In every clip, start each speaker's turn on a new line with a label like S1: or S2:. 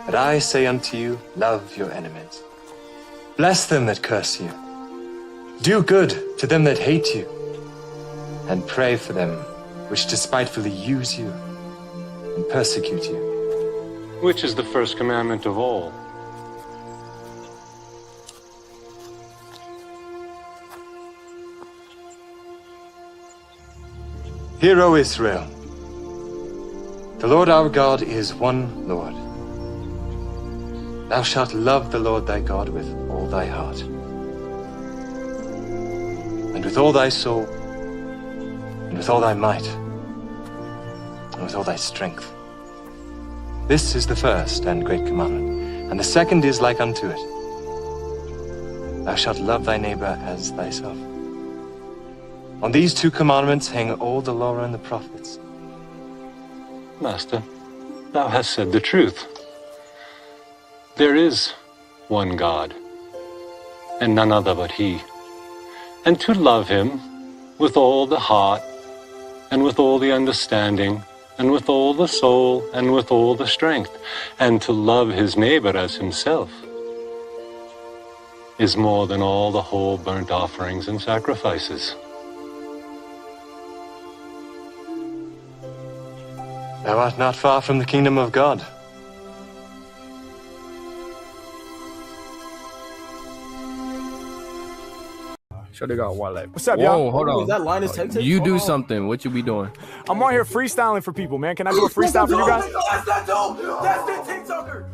S1: But I say unto you, love your enemies. Bless them that curse you. Do good to them that hate you. And pray for them which despitefully use you and persecute you.
S2: Which is the first commandment of all?
S1: Hear, O Israel, the Lord our God is one Lord. Thou shalt love the Lord thy God with all thy heart, and with all thy soul, and with all thy might, and with all thy strength. This is the first and great commandment, and the second is like unto it. Thou shalt love thy neighbor as thyself. On these two commandments hang all the law and the prophets.
S2: Master, thou hast said the truth. There is one God, and none other but He. And to love Him with all the heart, and with all the understanding, and with all the soul, and with all the strength, and to love his neighbor as himself, is more than all the whole burnt offerings and sacrifices.
S1: Thou art not far from the kingdom of God.
S3: Sure, they got one leg.
S4: What's up, y'all?
S3: Whoa, hold on.
S5: Is that Linus Tech?
S3: You do something. What you be doing?
S4: I'm on here freestyling for people, man. Can I do a freestyle for you guys?
S5: That's that dude. That's the TikToker.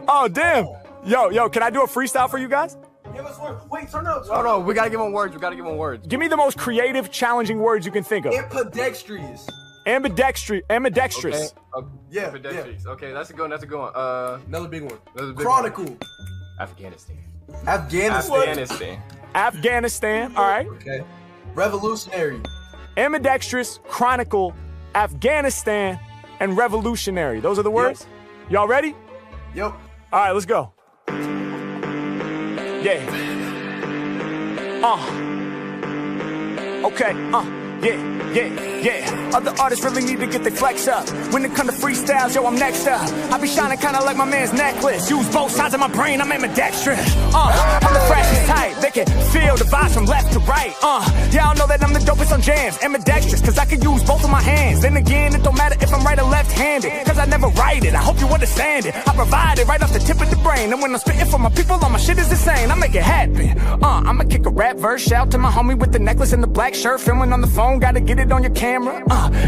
S4: Oh, damn. Yo, can I do a freestyle for you guys?
S5: Give us one. Wait, turn up.
S3: Hold on. We gotta give him words. We gotta give him words.
S4: Give me the most creative, challenging words you can think of.
S5: Ambidextrous.
S4: Ambidextrous.
S3: Okay.
S5: Yeah,
S3: Ambidextrous. Okay, that's a good one. That's a good one.
S5: Another big one.
S3: Another big
S5: Chronicle.
S3: one. Afghanistan.
S4: Afghanistan. All right.
S5: Okay. Revolutionary.
S4: Ambidextrous, chronicle, Afghanistan, and revolutionary. Those are the words? Y'all ready?
S5: Yep.
S4: All right, let's go. Yeah. Okay. Yeah. Other artists really need to get their flex up. When it come to freestyles, yo, I'm next up. I be shining kinda like my man's necklace. Use both sides of my brain, I'm ambidextrous. I'm the freshest type. They can feel the vibes from left to right. Y'all know that I'm the dopest on jams. Ambidextrous, cause I can use both of my hands. Then again, it don't matter if I'm right or left-handed, cause I never write it. I hope you understand it. I provide it right off the tip of the brain. And when I'm spitting for my people, all my shit is insane. I make it happen. I'ma kick a rap verse. Shout to my homie with the necklace and the black shirt. Filming on the phone, gotta get it on your camera.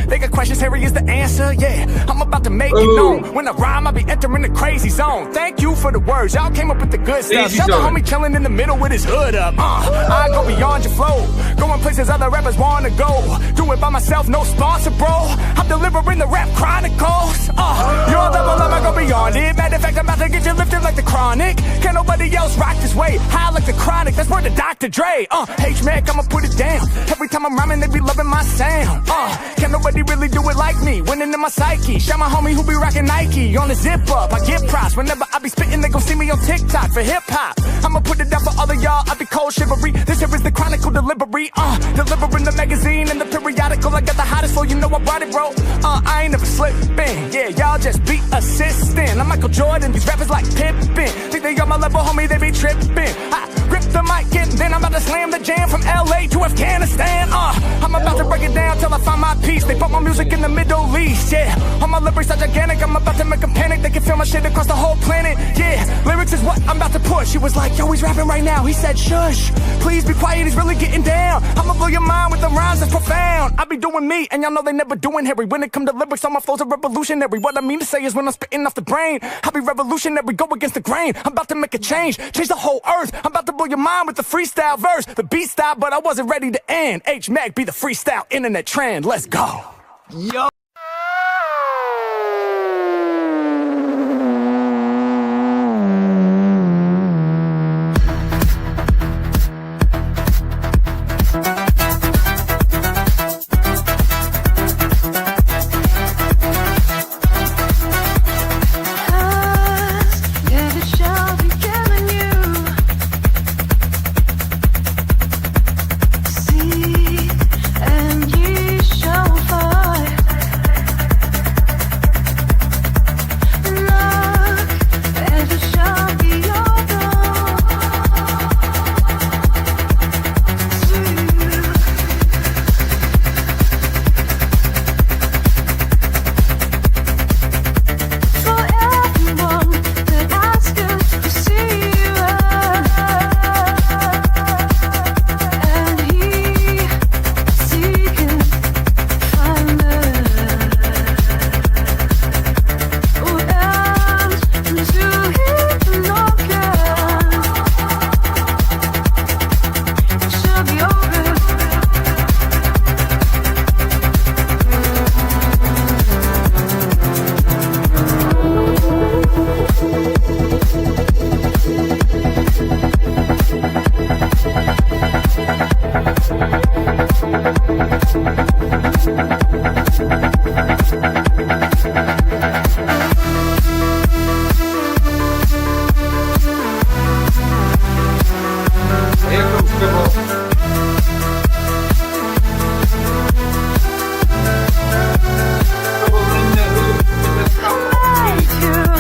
S4: They got questions, Harry is the answer. Yeah, I'm about to make it known. When I rhyme, I be entering the crazy zone. Thank you for the words, y'all came up with the good stuff. Shout to homie chilling in the middle with his hood up. I go beyond your flow, going places other rappers wanna go. Do it by myself, no sponsor, bro. I'm delivering the rap chronicles. Your level up, I go beyond it. Matter of fact, I'm about to get you lifted like the Chronic. Can't nobody else rock this way. High like the Chronic, that's word to Dr. Dre. H-Mac, I'ma put it down. Every time I'm rhyming, they be loving my sound. Can't nobody really do it like me. Winning in my psyche. Shout my homie who be rocking Nike. On the zip up, I get props. Whenever I be spitting, they gon' see me on TikTok for hip hop. I'ma put it down for all of y'all. I be cold shivery. This here is the Chronicle delivery. Delivering the magazine and the periodical. I got the hottest flow, you know I brought it, bro. I ain't never slipping. Yeah, y'all just be assisting. I'm Michael Jordan, these rappers like Pippen. Think they got my level, homie, they be tripping. I grip the mic and then I'm about to slam the jam from LA to Afghanistan. I'm about to break it down till I find my peace. They bought my music in the Middle East, yeah. All my lyrics are gigantic, I'm about to make them panic. They can feel my shit across the whole planet, yeah. Lyrics is what I'm about to push. He was like, yo, he's rapping right now. He said, shush, please be quiet, he's really getting down. I'ma blow your mind with the rhymes that's profound. I be doing me, and y'all know they never doing Harry. When it come to lyrics, all my flows are revolutionary. What I mean to say is when I'm spitting off the brain, I be revolutionary, go against the grain. I'm about to make a change the whole earth. I'm about to blow your mind with the freestyle verse. The beat style, but I wasn't ready to end. H-Mac be the freestyle internet trend. Let's go.
S3: Yo.
S6: Here comes trouble. Trouble in the hood with the trouble.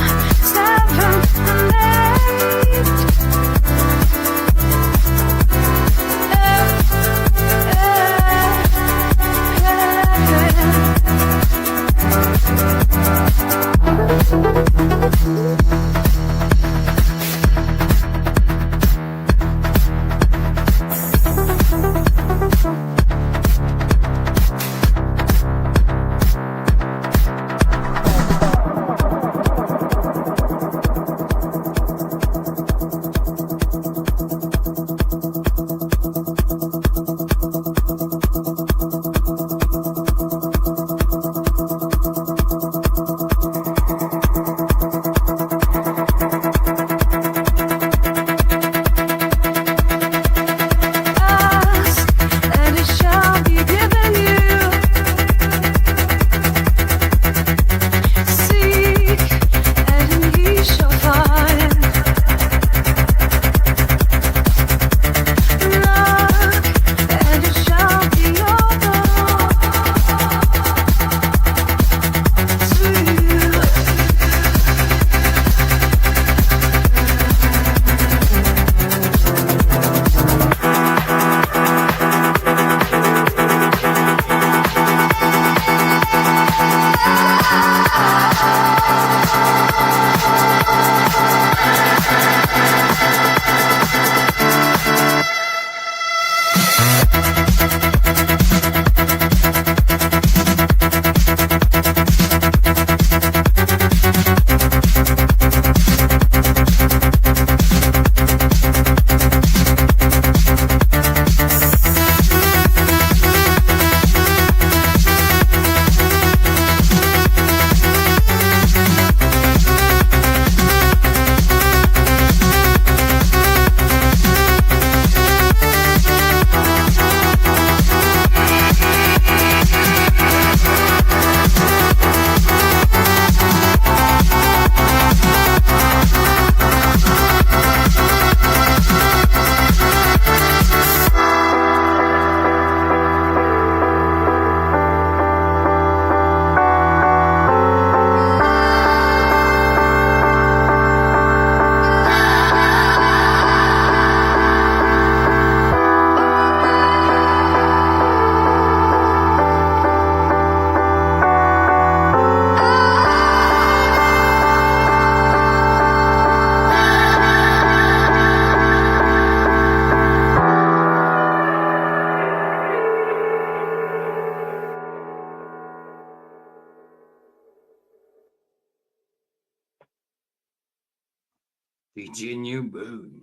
S6: Virginia Boone.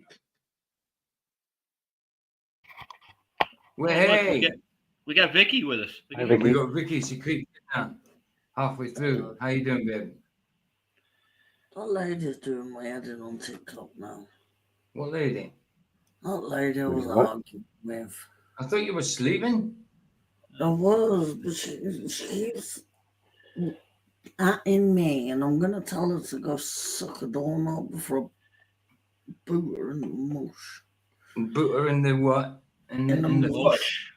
S6: Well, hey,
S7: We got Vicky with us.
S2: Hi,
S6: we
S2: Vicky.
S6: got Vicky. She creeped down halfway through. How you doing, babe?
S8: That lady's doing my editing on TikTok now.
S6: What lady?
S8: That lady I was
S2: What?
S8: arguing with.
S6: I thought you were sleeping.
S8: I was, but she keeps atting me, and I'm going to tell her to go suck a doorknob before I boot her in the mush.
S6: Put her in the what? In the
S8: In the
S6: fudge.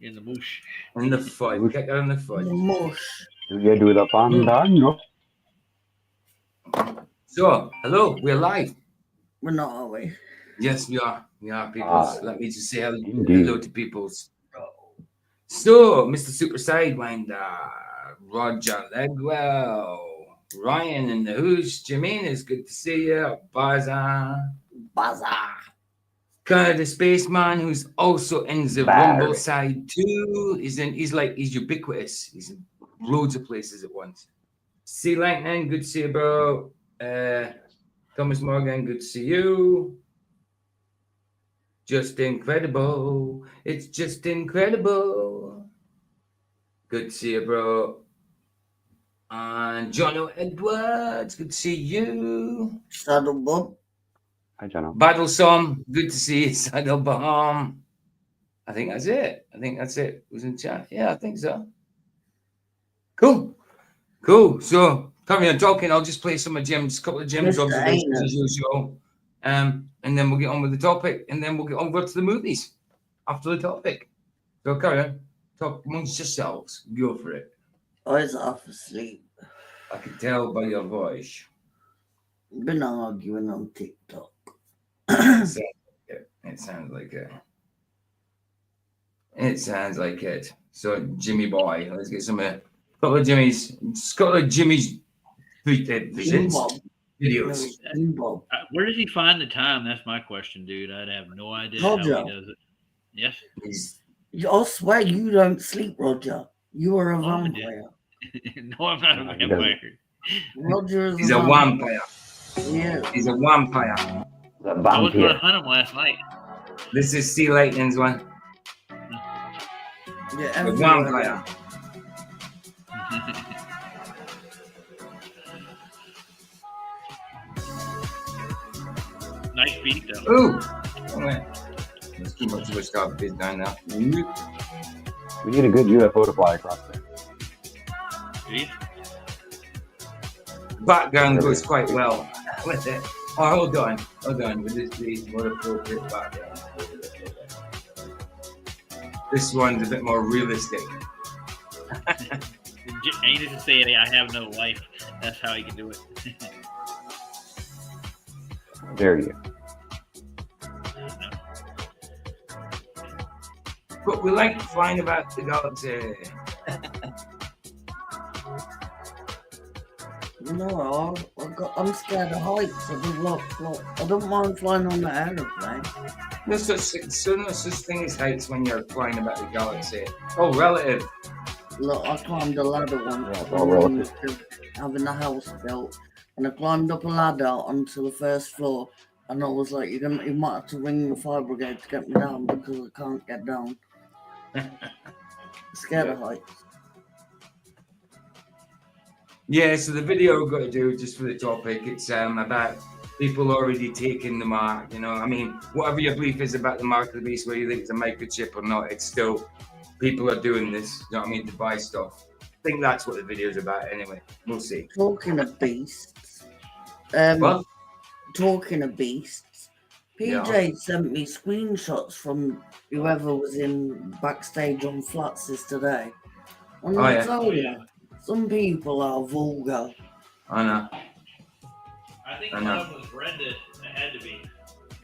S7: In the moosh.
S6: In the fudge. Get her in the
S8: The
S6: fudge.
S8: mush.
S2: You do the fandango.
S6: So, hello, we're live.
S8: We're not, are we?
S6: Yes, we are. We are, people. Let me just say
S2: Indeed.
S6: hello to peoples. So, Mr. Super Sidewinder, Roger Legwell, Ryan in the Hoosh, Jermaine, it's good to see you. Baza,
S8: Bazaar.
S6: Connor the Spaceman, who's also in the
S2: Barry.
S6: Rumble side too. He's ubiquitous. He's in loads of places at once. Sea Lightning, good to see you, bro. Thomas Morgan, good to see you. Just incredible. It's just incredible. Good to see you, bro. And Jono Edwards, good to see you.
S8: Saddle bump.
S2: Hi, Jono.
S6: Battlesome, good to see you. Saddlebomb. I think that's it. Who's in chat? Yeah, I think so. Cool. Cool. So, carry on talking. I'll just play some of Jim's, couple of Jim's
S8: Mr.
S6: observations
S8: Anus.
S6: as usual. And then we'll get on with the topic. And then we'll get over to the movies after the topic. So, carry on. Talk amongst yourselves. Go for it.
S8: I was half asleep.
S6: I can tell by your voice.
S8: Been arguing on TikTok.
S6: It sounds like it. It sounds like it. It sounds like it. So, Jimmy boy, let's get some couple of Jimmy's presents,
S8: Bob.
S6: videos.
S8: Bob.
S7: Where does he find the time? That's my question, dude. I'd have no idea how
S8: Roger.
S7: he does it. Yes.
S6: He's
S8: I swear you don't sleep, Roger. You are a
S7: Oh, I do.
S8: vampire.
S7: No, I'm not a
S2: No, he
S7: vampire.
S8: Roger is
S6: he's a vampire.
S8: Yeah.
S6: He's a vampire.
S2: The
S7: I was going to
S2: vampire.
S7: hunt him last night.
S6: This is Sea Lightning's one.
S8: Yeah,
S6: The
S8: everywhere.
S6: vampire.
S7: Nice beat, though.
S6: Ooh. Okay. There's too much of a stop this down now.
S2: We need a good UFO to fly across there.
S7: See?
S6: Background goes quite well with it. Oh, hold on. With this be more appropriate background. This one's a bit more realistic.
S7: Anus is saying, I have no life. That's how he can do it.
S2: There you
S6: But we like flying about the galaxy.
S8: No, I'm scared of heights. I don't mind flying on the aeroplane.
S6: No such thing as heights when you're flying about the galaxy. Oh, relative.
S8: Look, I climbed a ladder once
S2: Yeah, it's all relative.
S8: having a house built, and I climbed up a ladder onto the first floor, and I was like, you might have to ring the fire brigade to get me down because I can't get down. Scared of heights.
S6: Yeah, so the video we've got to do just for the topic, it's about people already taking the mark, you know. I mean, whatever your belief is about the mark of the beast, whether you think it's a microchip or not, it's still, people are doing this, you know what I mean, to buy stuff. I think that's what the video's about anyway. We'll see.
S8: Talking of beasts,
S6: Well,
S8: talking of beasts, PJ
S6: Yeah.
S8: sent me screenshots from whoever was in backstage on Fluxes today. And
S6: Oh,
S8: I
S6: yeah.
S8: tell you, some people are vulgar.
S6: I know.
S7: I think
S6: I
S7: one
S6: know.
S7: of them was Brenda. It had to be.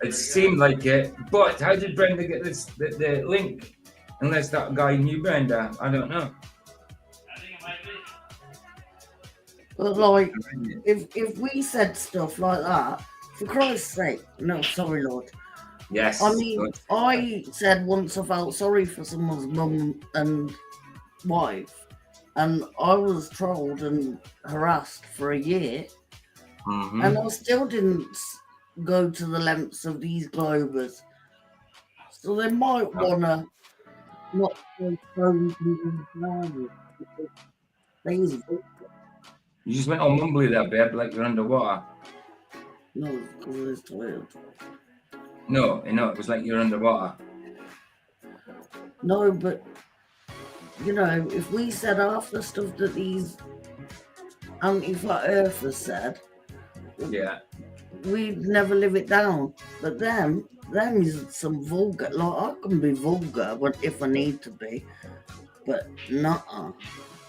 S6: It seemed like it, but how did Brenda get the link? Unless that guy knew Brenda, I don't know.
S7: I think it might be.
S8: But like, if we said stuff like that, for Christ's sake, no, sorry, Lord.
S6: Yes.
S8: I mean, I said once I felt sorry for someone's mum and wife, and I was trolled and harassed for a year,
S6: Mhm.
S8: and I still didn't go to the lengths of these Globers. So they might wanna not go phone things.
S6: You just went all mumbly there, babe, like you're underwater.
S8: No, because it's tired.
S6: No, it was like you're underwater.
S8: No, but you know, if we said half the stuff that these anti-flat earthers said,
S6: Yeah.
S8: we'd never live it down. But them is some vulgar. Like I can be vulgar if I need to be, but nuh-uh.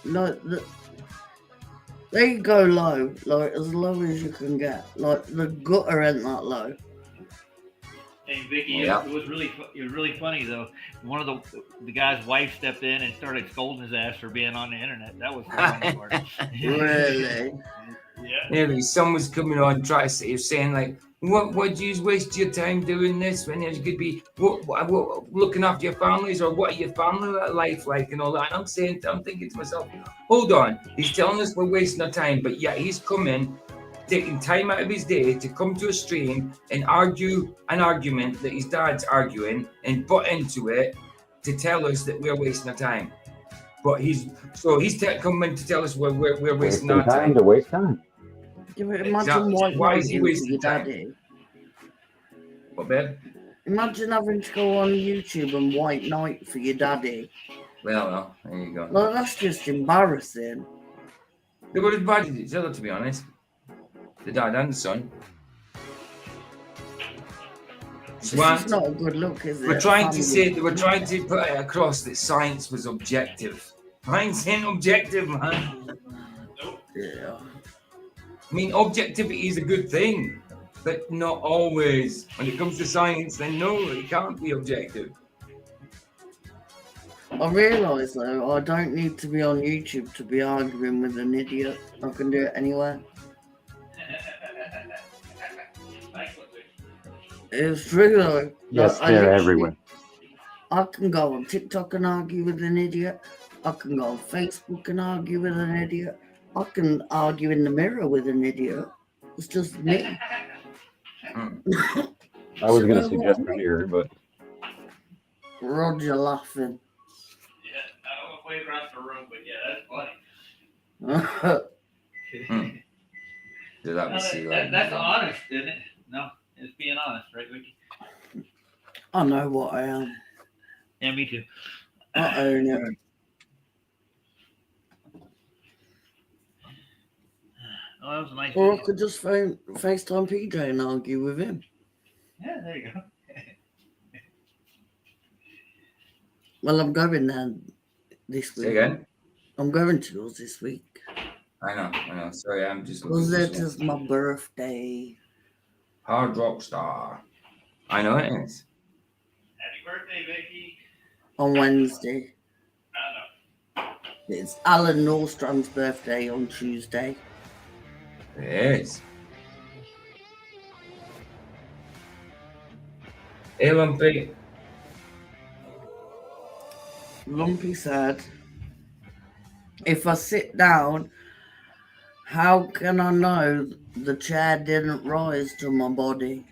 S8: Like they go low, like as low as you can get. Like the gutter ain't that low.
S7: Hey Vicky,
S6: Yeah.
S7: it was really funny though. One of the guy's wife stepped in and started scolding his ass for being on the internet. That was the funny part.
S8: Really?
S7: Yeah.
S6: Nearly someone's coming on trying to say, saying like, what do you waste your time doing this when you could be what looking after your families, or what are your family life like and all that. And I'm thinking to myself, hold on, he's telling us we're wasting our time, but yet he's coming, taking time out of his day to come to a stream and argue an argument that his dad's arguing and butt into it to tell us that we're wasting our time. But he's coming to tell us we're wasting our time.
S2: to waste time.
S8: Yeah, but imagine
S6: Exactly.
S8: white
S6: Why is he
S8: knighting for
S6: wasting
S8: your
S6: time?
S8: daddy.
S6: What, babe?
S8: Imagine having to go on YouTube and white knight for your daddy.
S6: Well, there you go.
S8: Like, that's just embarrassing.
S6: They were as bad as each other, to be honest. The dad and the son.
S8: It's
S6: Swan,
S8: just not a good look, is it?
S6: we're trying to
S8: Family.
S6: say, they were trying to put it across that science was objective. Science ain't objective, man.
S8: Yeah.
S6: I mean, objectivity is a good thing, but not always. When it comes to science, then no, it can't be objective.
S8: I realise though, I don't need to be on YouTube to be arguing with an idiot. I can do it anywhere. It's true though.
S9: Yes,
S8: Like,
S9: they're everywhere.
S8: I can go on TikTok and argue with an idiot. I can go on Facebook and argue with an idiot. I can argue in the mirror with an idiot. It's just me.
S9: I was going to suggest a mirror, but
S8: Roger laughing.
S7: Yeah, I don't wave around the room, but yeah, that's funny.
S6: So that was
S7: That's honest, isn't it? No, it's being honest, right, Vicky?
S8: I know what I am.
S7: Yeah, me too.
S8: I own it.
S7: Oh, that was a nice.
S8: Or I
S7: video.
S8: could just FaceTime PJ and argue with him.
S7: Yeah, there you go.
S8: Well, I'm going there this
S6: Say
S8: week.
S6: again?
S8: I'm going to yours this week.
S6: I know. Sorry, I'm just
S8: Because
S6: looking
S8: it
S6: for
S8: is my birthday.
S6: Hard Rock Star. I know it is.
S7: Happy birthday, Vicky.
S8: On Wednesday.
S7: I know.
S8: It's Alan Nordstrom's birthday on Tuesday.
S6: It is. Hey, Lumpy.
S8: Lumpy said, if I sit down, how can I know the chair didn't rise to my body?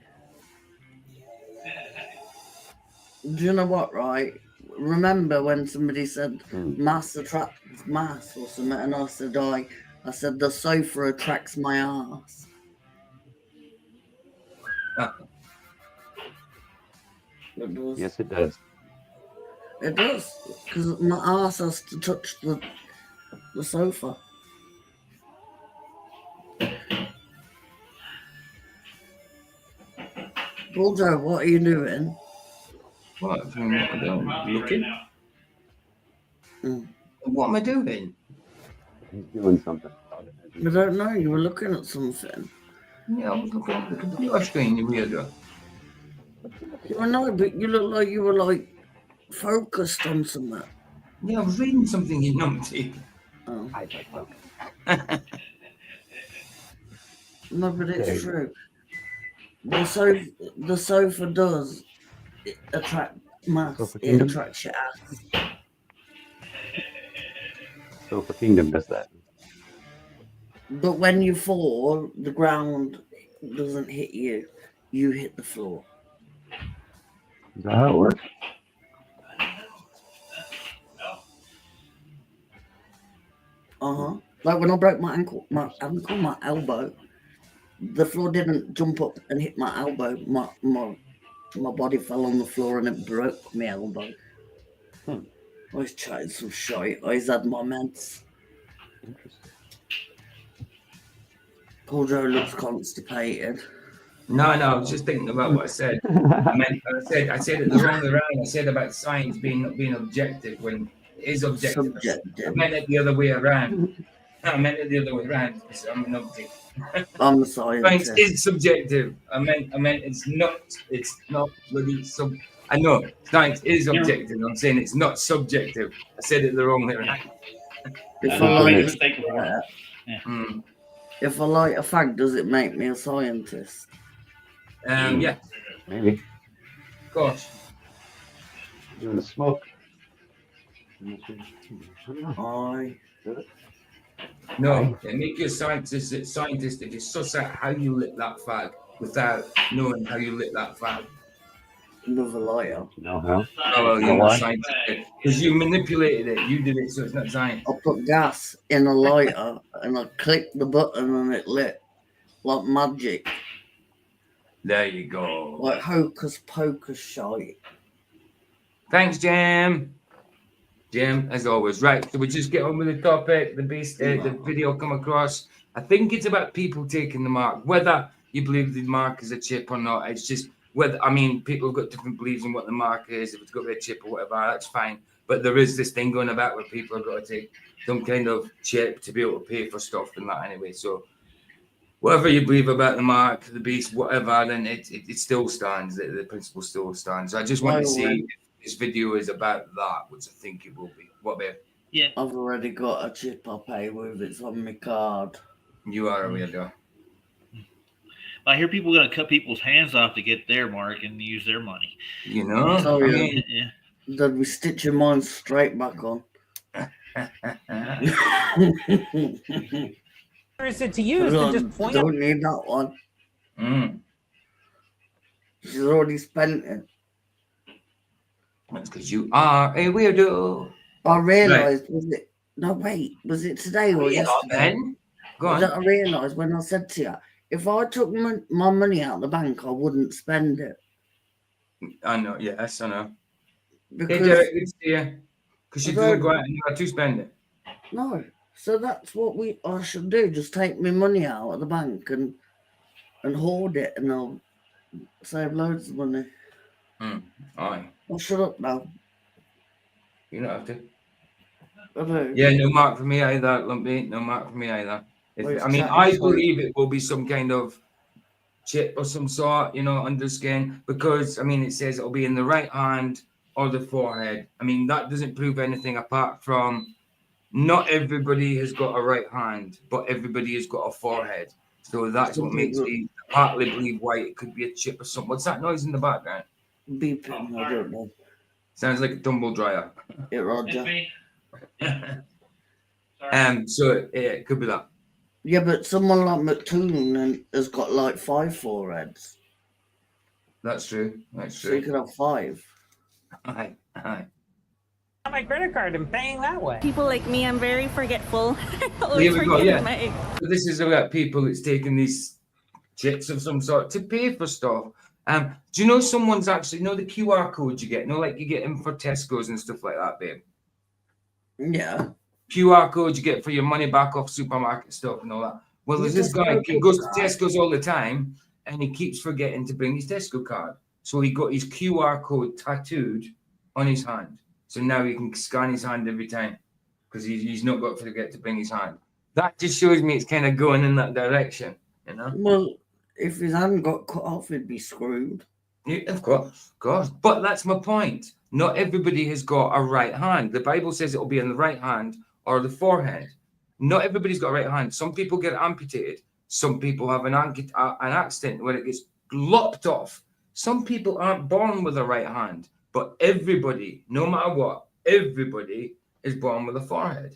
S8: Do you know what, right? Remember when somebody said mass attracts mass or something, and I said the sofa attracts my ass. It does.
S9: yes, it does.
S8: It does, because my ass has to touch the sofa. Bulldog, what are you doing?
S6: What? What am I doing? Looking?
S8: Mm.
S6: What am I doing?
S9: He's doing something.
S8: I don't know, you were looking at something.
S6: Yeah, I was looking at the computer screen, you weirdo.
S8: I know, but you look like you were like focused on something.
S6: Yeah, I was reading something, you numpty.
S8: Oh.
S9: I like focus.
S8: No, but it's
S9: Okay.
S8: true. The sofa does attract mass.
S9: Sofa
S8: It
S9: Kingdom?
S8: attracts your ass.
S9: Sofa Kingdom does that.
S8: But when you fall, the ground doesn't hit you. You hit the floor.
S9: Is that how it works?
S8: Like when I broke my elbow, the floor didn't jump up and hit my elbow. My body fell on the floor and it broke my elbow. I was chatting some shit. I always had my meds.
S9: Interesting.
S8: Paul Joe looks constipated.
S6: No, I was just thinking about what I said. I said it the wrong way around. I said about science being objective when it is objective. I
S8: Subjective.
S6: meant it the other way around. I meant it the other way around because I'm an object.
S8: I'm the
S6: Science
S8: scientist.
S6: is subjective. I meant it's not bloody sub. I know science is objective. I'm saying it's not subjective. I said it the wrong way around.
S8: If
S7: I
S8: I
S7: make a
S8: like,
S7: mistake before.
S8: if I light a fag, does it make me a scientist?
S6: Yeah,
S9: Maybe.
S6: of course.
S9: Doing the smoke.
S8: I.
S6: No, it make you a scientist if you suss out how you lit that fag without knowing how you lit that fag.
S8: With a lighter.
S9: No how?
S6: Oh, well,
S9: You know
S6: you're not
S9: why?
S6: scientific because you manipulated it. You did it, so it's not science.
S8: I put gas in a lighter and I clicked the button and it lit like magic,
S6: There you go.
S8: like hocus pocus shite.
S6: Thanks, Jam. Jim, as always. Right, so we just get on with the topic. The video come across. I think it's about people taking the mark, whether you believe the mark is a chip or not. It's just whether, I mean, people have got different beliefs on what the mark is. If it's got to be a chip or whatever, that's fine. But there is this thing going about where people have got to take some kind of chip to be able to pay for stuff and that anyway. So whatever you believe about the mark, the beast, whatever, then it still stands. The principle still stands. I just want to see if this video is about that, which I think it will be. What, babe?
S7: Yeah.
S8: I've already got a chip I pay with. It's on my card.
S6: You are a weirdo.
S7: I hear people are going to cut people's hands off to get their mark and use their money.
S6: You know?
S8: So,
S6: I mean,
S7: Yeah.
S8: then we stitch your mine straight back on.
S10: Is it to use?
S8: I
S10: To just point
S8: don't need that one.
S6: mm.
S8: She's already spent it.
S6: That's because you are a weirdo.
S8: I realised, was it? No, wait, was it today or yesterday?
S6: Ben? Go on.
S8: That I realised when I said to you, if I took my money out of the bank, I wouldn't spend it.
S6: I know, yes, I know.
S8: Because
S6: Hey, Derek, good to see you. Because you didn't go out and you had to spend it.
S8: no, so that's what I should do. Just take my money out of the bank and hoard it, and I'll save loads of money.
S6: Aye.
S8: I'll shut up now.
S6: You don't have to.
S8: I do.
S6: Yeah, no mark for me either, Lumpy. No mark for me either.
S8: Well,
S6: I mean,
S8: it's
S6: I
S8: actually-
S6: believe it will be some kind of chip or some sort, under skin, because, I mean, it says it'll be in the right hand or the forehead. I mean, that doesn't prove anything apart from not everybody has got a right hand, but everybody has got a forehead. So that's what makes me partly believe why it could be a chip or something. What's that noise in the background?
S8: Beeping, I don't know.
S6: Sounds like a tumble dryer.
S8: Yeah, Roger.
S6: So it could be that.
S8: Yeah, but someone like McToon has got like 5 foreheads.
S6: That's true. That's
S8: So you
S6: true.
S8: could have 5.
S6: Aye.
S10: my credit card and paying that way.
S11: People like me, I'm very forgetful. I
S6: Well,
S11: always
S6: here we go,
S11: forget
S6: yeah.
S11: my
S6: So this is about people that's taking these chips of some sort to pay for stuff. Do you know someone's actually, the QR code you get? Like you get them for Tesco's and stuff like that, babe?
S8: Yeah.
S6: QR code you get for your money back off supermarket stuff and all that. Well, there's this guy, he goes to Tesco's all the time and he keeps forgetting to bring his Tesco card. So he got his QR code tattooed on his hand. So now he can scan his hand every time because he's not got to forget to bring his hand. That just shows me it's kind of going in that direction,
S8: Well, if his hand got cut off, he'd be screwed.
S6: Yeah, of course. But that's my point. Not everybody has got a right hand. The Bible says it'll be in the right hand or the forehead. Not everybody's got a right hand. Some people get amputated. Some people have an accident where it gets lopped off. Some people aren't born with a right hand, but everybody, no matter what, everybody is born with a forehead,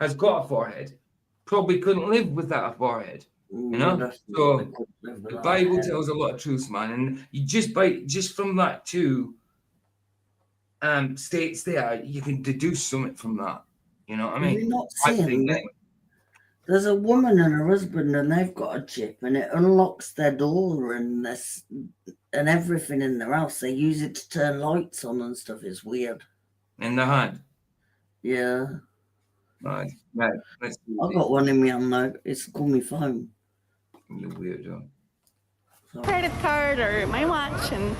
S6: has got a forehead. Probably couldn't live without a forehead. So the Bible tells a lot of truth, man, and you just from that too states there, you can deduce something from that. You know what I mean?
S8: You're not
S6: I
S8: seeing
S6: think
S8: that there's a woman and her husband, and they've got a chip, and it unlocks their door and everything in their house. They use it to turn lights on and stuff. It's weird.
S6: In the hand.
S8: Yeah.
S6: Right. Let's see.
S8: I got one in my hand now. It's called my phone.
S6: You weirdo.
S11: credit card or my watch, and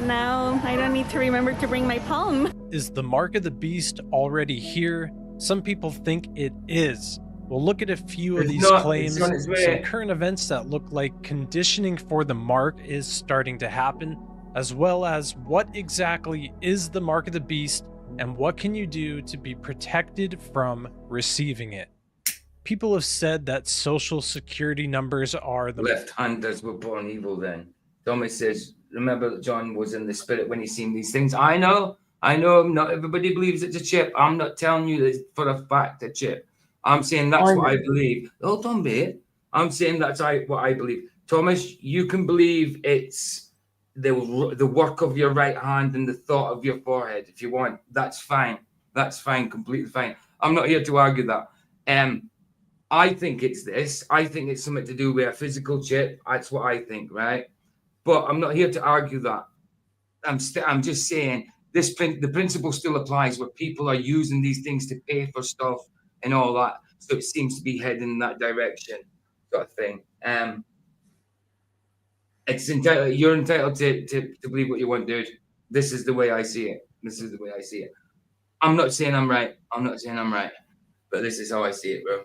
S11: now I don't need to remember to bring my palm.
S12: Is the mark of the beast already here? Some people think it is. We'll look at a few of
S6: It's
S12: these
S6: not.
S12: claims,
S6: It's on its
S12: some
S6: way.
S12: current events that look like conditioning for the mark is starting to happen, as well as what exactly is the mark of the beast and what can you do to be protected from receiving it. People have said that social security numbers are the
S6: Left-handers were born evil then. Thomas says, remember that John was in the spirit when he seen these things. I know, not everybody believes it's a chip. I'm not telling you that for a fact a chip. I'm saying that's what I believe. Hold on, mate. I'm saying that's what I believe. Thomas, you can believe it's the work of your right hand and the thought of your forehead if you want. That's fine. That's fine, completely fine. I'm not here to argue that. I think it's this. I think it's something to do with a physical chip. That's what I think, right? But I'm not here to argue that. I'm just saying the principle still applies where people are using these things to pay for stuff and all that. So it seems to be heading in that direction, sort of thing. You're entitled to believe what you want, dude. This is the way I see it. This is the way I see it. I'm not saying I'm right. I'm not saying I'm right, but this is how I see it, bro.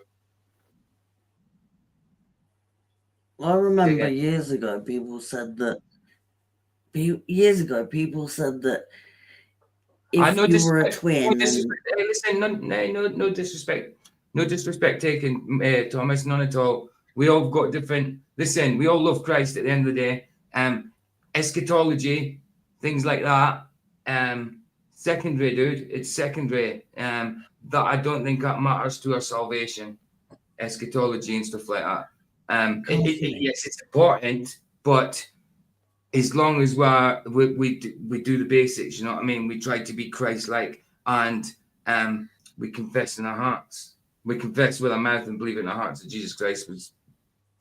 S8: I remember years ago people said that if you were a twin,
S6: Hey, listen, no disrespect. No disrespect taken, Thomas, none at all. We all got different. Listen, we all love Christ at the end of the day. Eschatology, things like that. Secondary, dude. It's secondary. That I don't think that matters to our salvation. Eschatology and stuff like that. Yes, it's important, but as long as we do the basics, you know what I mean? We try to be Christ-like, and we confess in our hearts. We confess with our mouth and believe in our hearts that Jesus Christ was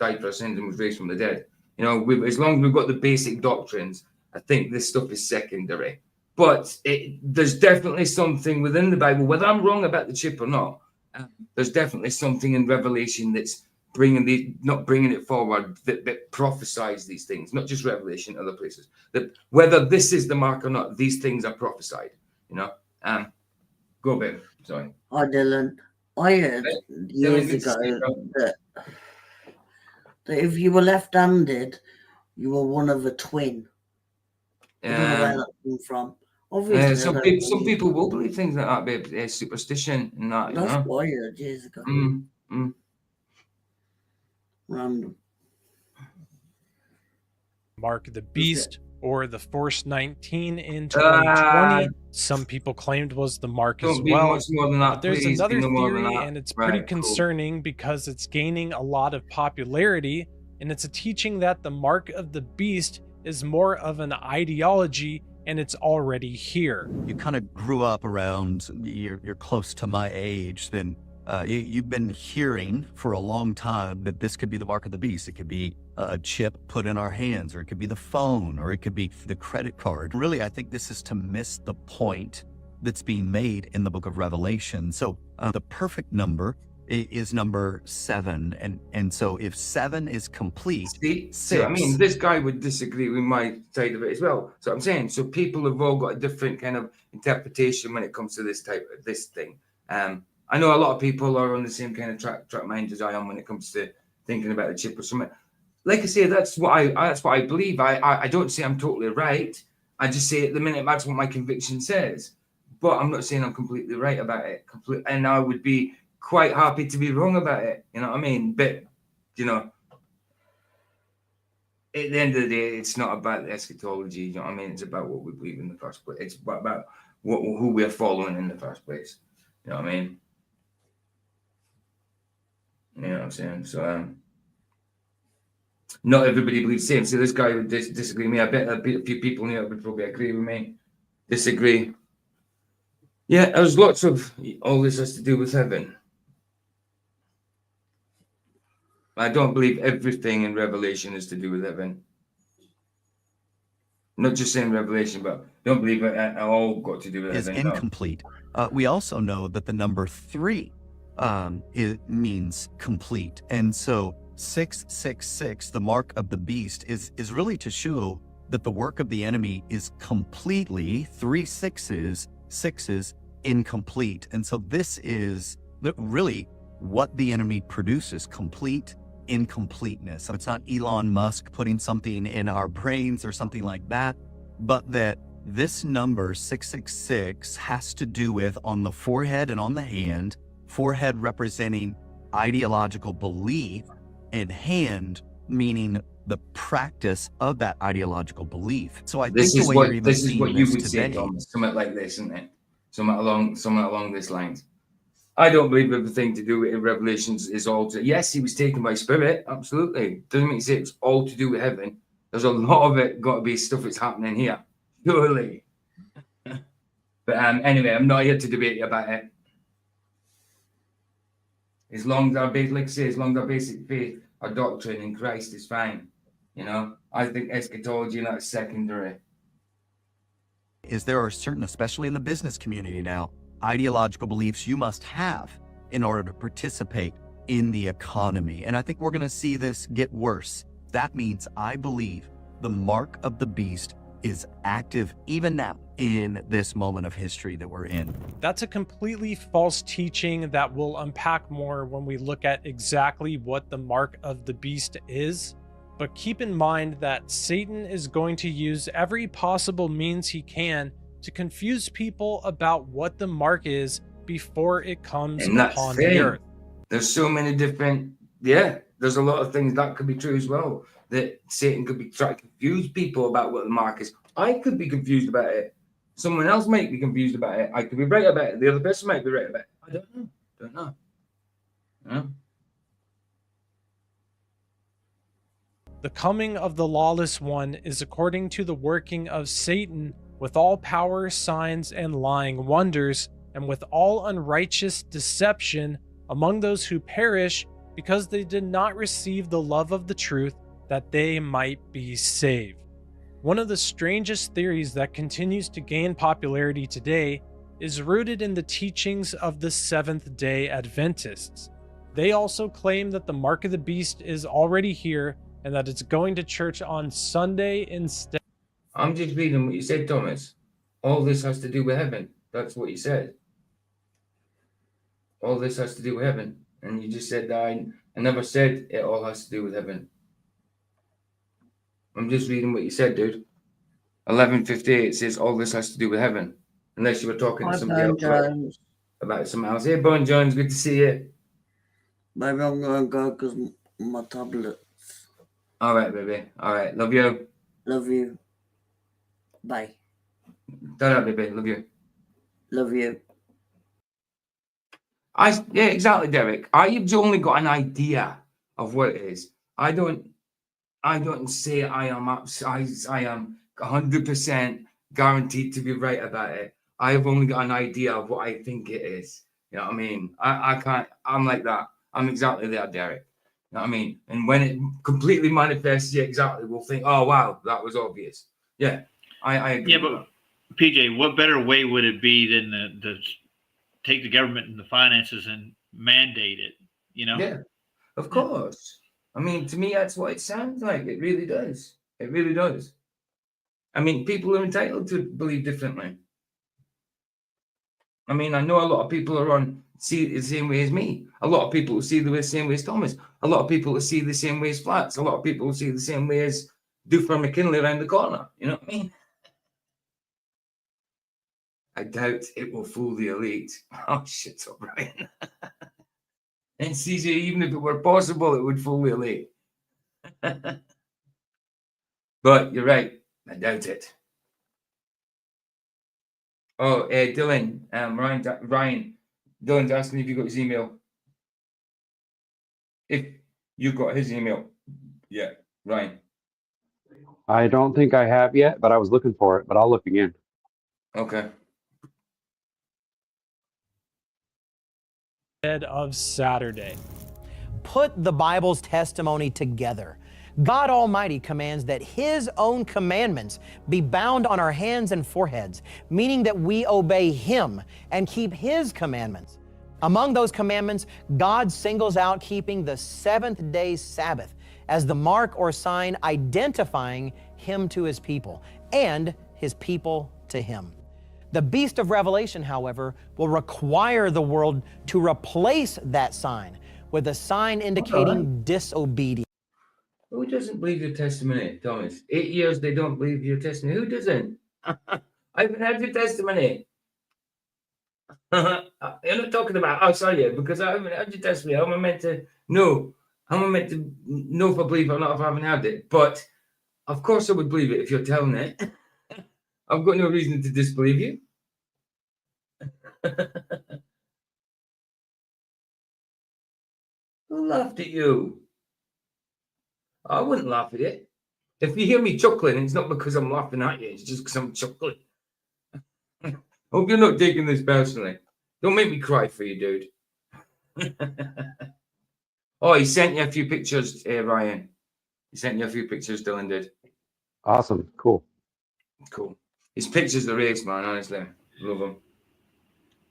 S6: died for our sins and was raised from the dead. You know, as long as we've got the basic doctrines, I think this stuff is secondary. But there's definitely something within the Bible, whether I'm wrong about the chip or not, there's definitely something in Revelation that's not bringing it forward, that prophesies these things, not just Revelation, other places. That whether this is the mark or not, these things are prophesied. You know, go babe. Sorry.
S8: Hi Dylan. I heard years ago that if you were left-handed, you were one of a twin. I don't know where that came from. Obviously,
S6: some people will believe things like that, babe. Superstition and that.
S8: That's what I heard years ago. Random.
S12: Mark of the Beast or the Force 19 in 2020. Some people claimed was the mark as well. But there's another theory, and it's pretty concerning because it's gaining a lot of popularity, and it's a teaching that the mark of the beast is more of an ideology, and it's already here.
S13: You kind of grew up around, you're close to my age, then you've been hearing for a long time that this could be the mark of the beast. It could be a chip put in our hands, or it could be the phone, or it could be the credit card. Really, I think this is to miss the point that's being made in the book of Revelation. So the perfect number is number 7. And so if 7 is complete,
S6: See, I mean, this guy would disagree with my side of it as well. So I'm saying, so people have all got a different kind of interpretation when it comes to this thing. I know a lot of people are on the same kind of track mind as I am when it comes to thinking about the chip or something. Like I say, that's what I believe. I don't say I'm totally right. I just say at the minute that's what my conviction says. But I'm not saying I'm completely right about it. And I would be quite happy to be wrong about it. You know what I mean? But, you know, at the end of the day, it's not about the eschatology. You know what I mean? It's about what we believe in the first place. It's about who we're following in the first place. You know what I mean? You know what I'm saying? So, not everybody believes the same. So this guy would disagree with me. I bet a few people here would probably agree with me. Disagree. Yeah, there's lots of all this has to do with heaven. I don't believe everything in Revelation is to do with heaven. Not just saying Revelation, but don't believe it all got to do with heaven.
S13: Is incomplete. We also know that the number 3 it means complete. And so 666, the mark of the beast, is really to show that the work of the enemy is completely 3 sixes incomplete. And so this is really what the enemy produces, complete incompleteness. So it's not Elon Musk putting something in our brains or something like that, but that this number 666 has to do with on the forehead and on the hand, forehead representing ideological belief, and hand meaning the practice of that ideological belief. So I think the way you're even seeing this today,
S6: something like this, isn't it? Something along this lines. I don't believe everything to do with Revelations is all to. Yes, he was taken by spirit, absolutely. Doesn't mean to say it's all to do with heaven. There's a lot of it got to be stuff that's happening here, surely. But anyway, I'm not here to debate about it. As long as our basic faith, our doctrine in Christ is fine. You know, I think eschatology and that's secondary.
S13: is there are certain, especially in the business community now, ideological beliefs you must have in order to participate in the economy. And I think we're going to see this get worse. That means I believe the mark of the beast is active even now in this moment of history that we're in.
S12: That's a completely false teaching that we'll unpack more when we look at exactly what the mark of the beast is. But keep in mind that Satan is going to use every possible means he can to confuse people about what the mark is before it comes upon the earth.
S6: There's so many different, there's a lot of things that could be true as well. That Satan could be trying to confuse people about what the mark is. I could be confused about it. Someone else might be confused about it. I could be right about it. The other person might be right about it. I don't know.
S12: The coming of the lawless one is according to the working of Satan, with all power, signs, and lying wonders, and with all unrighteous deception among those who perish, because they did not receive the love of the truth, that they might be saved. One of the strangest theories that continues to gain popularity today is rooted in the teachings of the Seventh-day Adventists. They also claim that the mark of the beast is already here and that it's going to church on Sunday instead.
S6: I'm just reading what you said, Thomas. All this has to do with heaven. That's what you said. All this has to do with heaven. And you just said that I never said it all has to do with heaven. I'm just reading what you said, dude. 11:58 says all this has to do with heaven. Unless you were talking to somebody else about something else. Hey, Bon Jones, good to see you.
S8: Baby, I'm going to go because my tablet.
S6: All right, baby. All right. Love you.
S8: Love you. Bye.
S6: Ta-ra, baby. Love you.
S8: Love you.
S6: Yeah, exactly, Derek. I've only got an idea of what it is. I don't say I am 100% guaranteed to be right about it. I've only got an idea of what I think it is. You know what I mean? I can't. I'm like that. I'm exactly there, Derek. You know what I mean? And when it completely manifests, exactly, we'll think, oh wow, that was obvious. Yeah, I agree.
S7: Yeah, but PJ, what better way would it be than the take the government and the finances and mandate it? You know?
S6: Yeah, of course. I mean, to me, that's what it sounds like. It really does. It really does. I mean, people are entitled to believe differently. I mean, I know a lot of people see it the same way as me. A lot of people see the same way as Thomas. A lot of people see the same way as Flats. A lot of people see the same way as Duffer McKinley around the corner. You know what I mean? I doubt it will fool the elite. Oh, shit, O'Brien. And CJ, even if it were possible, it would fool the elite. But you're right. I doubt it. Oh, Dylan, Ryan, Dylan's asking if you got his email. If you got his email. Yeah, Ryan.
S9: I don't think I have yet, but I was looking for it, but I'll look again.
S6: Okay.
S12: Of Saturday.
S14: Put the Bible's testimony together. God Almighty commands that His own commandments be bound on our hands and foreheads, meaning that we obey Him and keep His commandments. Among those commandments, God singles out keeping the seventh-day Sabbath as the mark or sign identifying Him to His people and His people to Him. The beast of Revelation, however, will require the world to replace that sign with a sign indicating disobedience.
S6: Who doesn't believe your testimony, Thomas? 8 years they don't believe your testimony. Who doesn't? I haven't heard your testimony. You're not talking about, oh, sorry, because I haven't heard your testimony. How am I meant to know? How am I meant to know if I believe it or not if I haven't heard it? But, of course I would believe it if you're telling it. I've got no reason to disbelieve you. Who laughed at you? I wouldn't laugh at it. If you hear me chuckling, it's not because I'm laughing at you. It's just because I'm chuckling. Hope you're not taking this personally. Don't make me cry for you, dude. Oh, he sent you a few pictures, Ryan. He sent you a few pictures, Dylan did.
S9: Awesome. Cool.
S6: Cool. His pictures are race, man. Honestly, love him.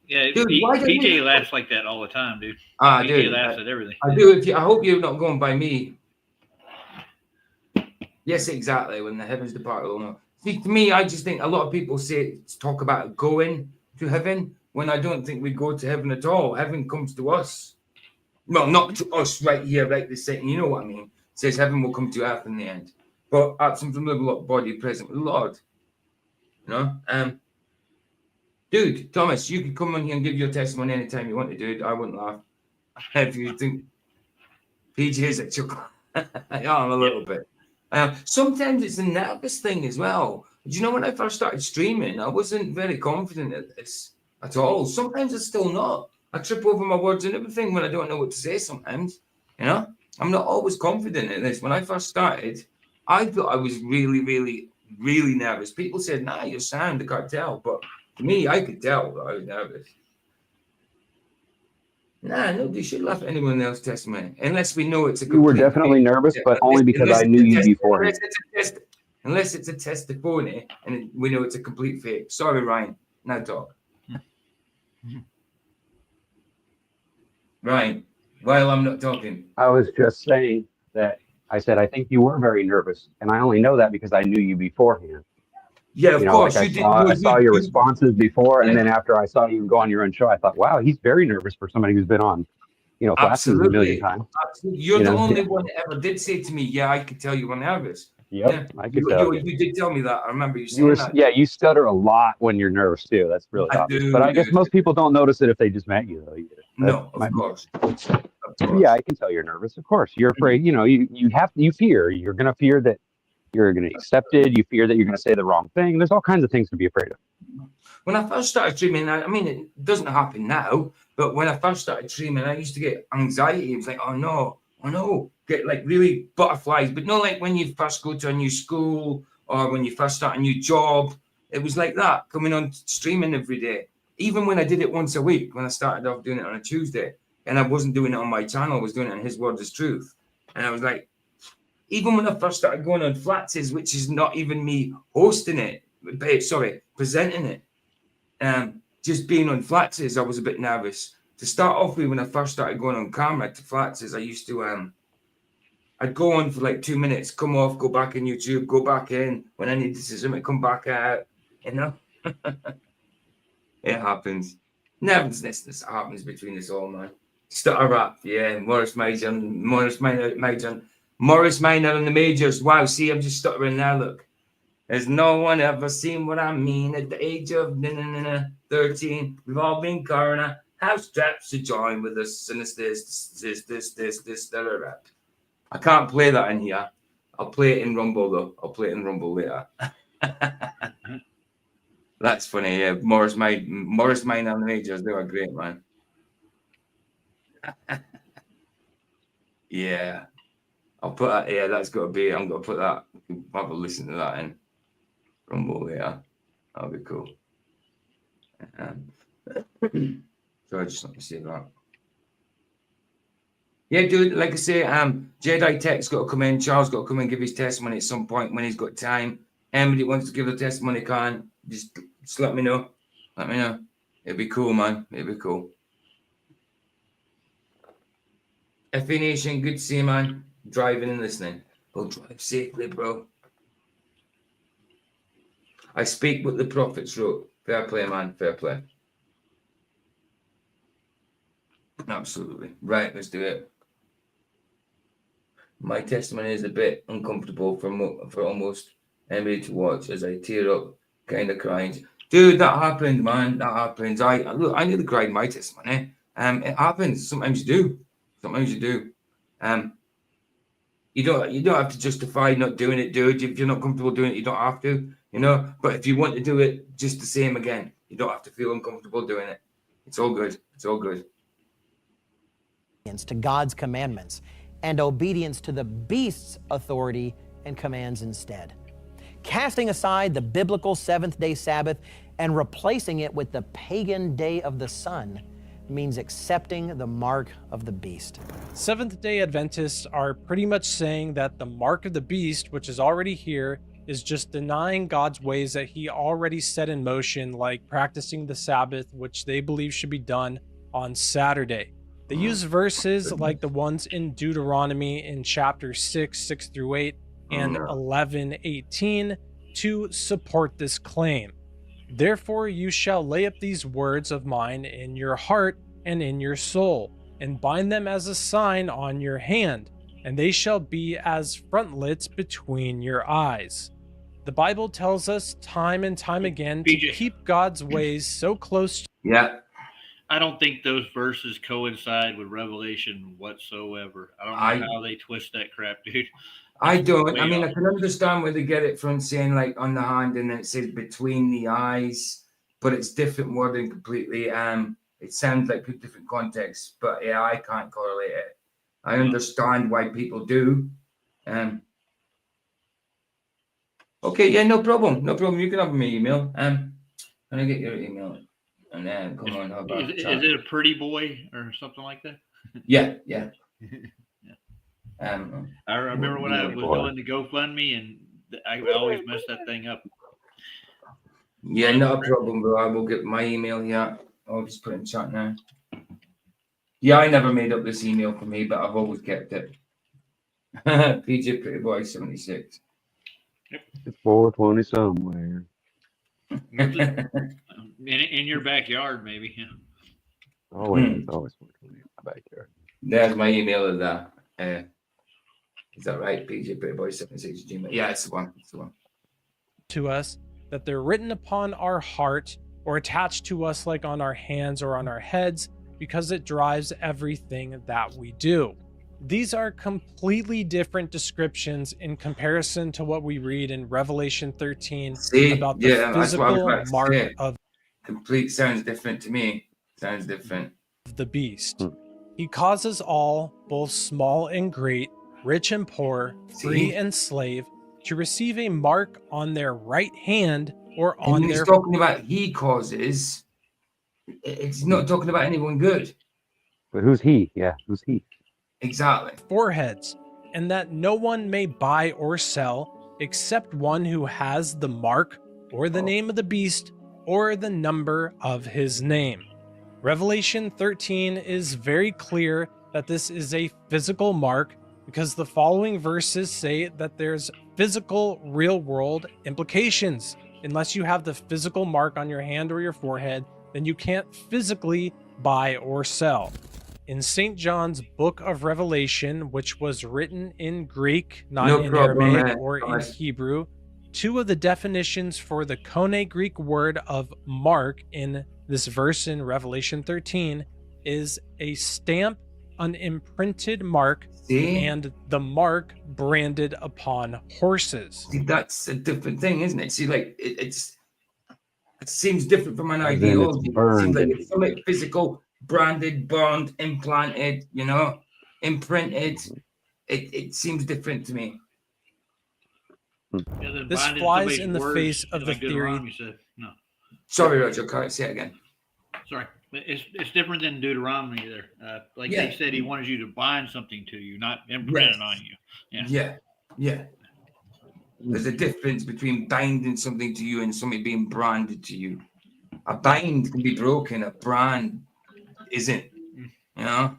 S7: Yeah,
S6: Dude, why don't
S7: PJ
S6: you-
S7: laughs like that all the time, dude.
S6: Ah,
S7: PJ
S6: dude,
S7: laughs at everything.
S6: I do. I hope you're not going by me. Yes, exactly. When the heavens depart, will know. See, to me, I just think a lot of people talk about going to heaven when I don't think we go to heaven at all. Heaven comes to us. Well, not to us right here, right this second. You know what I mean? It says heaven will come to earth in the end. But absent from the body present with the Lord. You know? Dude, Thomas, you could come on here and give your testimony anytime you want to, dude. I wouldn't laugh. If you think PJ is a chuckle. Yeah, I'm a little bit. Sometimes it's a nervous thing as well. Do you know when I first started streaming, I wasn't very confident at this at all. Sometimes I'm still not. I trip over my words and everything when I don't know what to say sometimes. You know, I'm not always confident in this. When I first started, I thought I was really, really, really nervous. People said, nah, your sound, I can't tell. But to me, I could tell that I was nervous. Nah, nobody should laugh at anyone else's testimony unless we know it's a
S9: You were
S6: complete
S9: definitely
S6: fake.
S9: nervous, but only because I knew you beforehand.
S6: Unless it's a testimony and we know it's a complete fake. Sorry, Ryan. Now talk. Ryan, while I'm not talking.
S9: I was just saying that I said, I think you were very nervous. And I only know that because I knew you beforehand.
S6: Yeah, of course.
S9: Like I saw your responses before. And then after I saw you go on your own show, I thought, wow, he's very nervous for somebody who's been on, Flaxlands a million times.
S6: Absolutely. You're the only one that ever did say to me, yeah, I could tell you were nervous.
S9: Yep,
S6: yeah.
S9: I could tell
S6: you did tell me that. I remember you saying that.
S9: Yeah, you stutter a lot when you're nervous too. That's really obvious. But I guess most people don't notice it if they just met you, though.
S6: No, of course.
S9: Yeah, I can tell you're nervous. Of course, you're afraid. You fear. You're gonna fear that you're gonna be accepted. You fear that you're gonna say the wrong thing. There's all kinds of things to be afraid of.
S6: When I first started streaming, I mean, it doesn't happen now, but when I first started streaming, I used to get anxiety. It was like, oh no, get like really butterflies, but not like when you first go to a new school or when you first start a new job. It was like that, coming on streaming every day. Even when I did it once a week, when I started off doing it on a Tuesday, and I wasn't doing it on my channel, I was doing it on His Word is Truth. And I was like, even when I first started going on Flaxes, which is not even me hosting it, presenting it, just being on Flaxes, I was a bit nervous. To start off with, when I first started going on camera to Flaxes, I used to, I'd go on for like 2 minutes, come off, go back in YouTube, go back in. When I needed to say something, come back out, It happens. Nervousness happens between us all, man. Stutter rap, yeah. Morris Minor on the majors. Wow, see, I'm just stuttering now, look. Has no one ever seen what I mean at the age of 13? We've all been coroner. House straps to join with us, and it's this stutter rap. I can't play that in here. I'll play it in Rumble, though. I'll play it in Rumble later. That's funny, yeah. Morris Minor on the majors, they were great, man. Yeah. I'll put that, yeah, that's got to be, I'm going to put that, have a listen to that in Rumble later. That'll be cool. So I just let me see that. Yeah, dude, like I say, Jedi Tech's got to come in, Charles got to come in and give his testimony at some point when he's got time. Anybody wants to give the testimony can, just let me know. Let me know. It'd be cool, man. It'd be cool. FA Nation, good to see you, man. Driving and listening. Go drive safely, bro. I speak what the prophets wrote. Fair play, man. Fair play. Absolutely. Right, let's do it. My testimony is a bit uncomfortable for almost anybody to watch as I tear up, kind of crying. Dude, that happened, man. That happens. I nearly cried my testimony. It happens. Sometimes you do. Sometimes you do. You don't have to justify not doing it, dude. If you're not comfortable doing it, you don't have to, But if you want to do it, just the same again. You don't have to feel uncomfortable doing it. It's all good. It's all good.
S14: To God's commandments and obedience to the beast's authority and commands instead. Casting aside the biblical seventh-day Sabbath and replacing it with the pagan day of the sun means accepting the mark of the beast.
S12: Seventh-day Adventists are pretty much saying that the mark of the beast, which is already here, is just denying God's ways that he already set in motion, like practicing the Sabbath, which they believe should be done on Saturday. They use verses like the ones in Deuteronomy in chapter 6 through 8, and 11:18 to support this claim. Therefore you shall lay up these words of mine in your heart and in your soul, and bind them as a sign on your hand, and they shall be as frontlets between your eyes. The Bible tells us time and time again to keep God's ways so close.
S6: Yeah.
S7: I don't think those verses coincide with Revelation whatsoever. I don't know how they twist that crap, dude.
S6: I don't. I mean, I can understand where they get it from, saying like on the hand, and then it says between the eyes, but it's different wording completely. It sounds like different contexts, but yeah, I can't correlate it. I understand why people do. Okay, yeah, no problem, no problem. You can have my email. Can I get your email? And then come on, how about
S7: Is it a pretty boy or something like that?
S6: Yeah.
S7: I remember when I was doing the GoFundMe, and I always messed that thing up.
S6: Yeah, not a problem, bro. I will get my email here. I'll just put it in chat now. Yeah, I never made up this email for me, but I've always kept it. PJ Pretty Boy 76.
S9: It's 420 somewhere.
S7: In your backyard, maybe. Yeah.
S9: Always 420 in my backyard.
S6: There's my email of that. Is that right? PJ Pretty Boy 76 Gmail. Yeah, it's the one. It's the one.
S12: To us, that they're written upon our heart or attached to us like on our hands or on our heads, because it drives everything that we do. These are completely different descriptions in comparison to what we read in Revelation 13 about the physical mark of
S6: complete. Sounds different to me. Sounds different.
S12: The beast. He causes all, both small and great, rich and poor, free and slave, to receive a mark on their right hand or on
S6: and
S12: their.
S6: He's talking about he causes. It's not talking about anyone good.
S9: But who's he? Yeah, who's he?
S6: Exactly.
S12: Foreheads, and that no one may buy or sell except one who has the mark or the name of the beast or the number of his name. Revelation 13 is very clear that this is a physical mark, because the following verses say that there's physical, real world implications. Unless you have the physical mark on your hand or your forehead, then you can't physically buy or sell. In St. John's book of Revelation, which was written in Greek, not in Aramaic or in Hebrew, two of the definitions for the Koine Greek word of mark in this verse in Revelation 13 is a stamp, an imprinted mark, and the mark branded upon horses.
S6: See, that's a different thing, isn't it? See, like it seems different from an ideology. It seems like it's something physical, branded, bond, implanted, imprinted. It seems different to me.
S7: Yeah,
S12: this flies in the face of the theory.
S7: No.
S6: Sorry, Roger. Can't say it again.
S7: Sorry. It's different than Deuteronomy there. They said, he wanted you to bind something to you, not imprint it on you.
S6: Yeah. There's a difference between binding something to you and something being branded to you. A bind can be broken. A brand isn't.
S12: Yeah.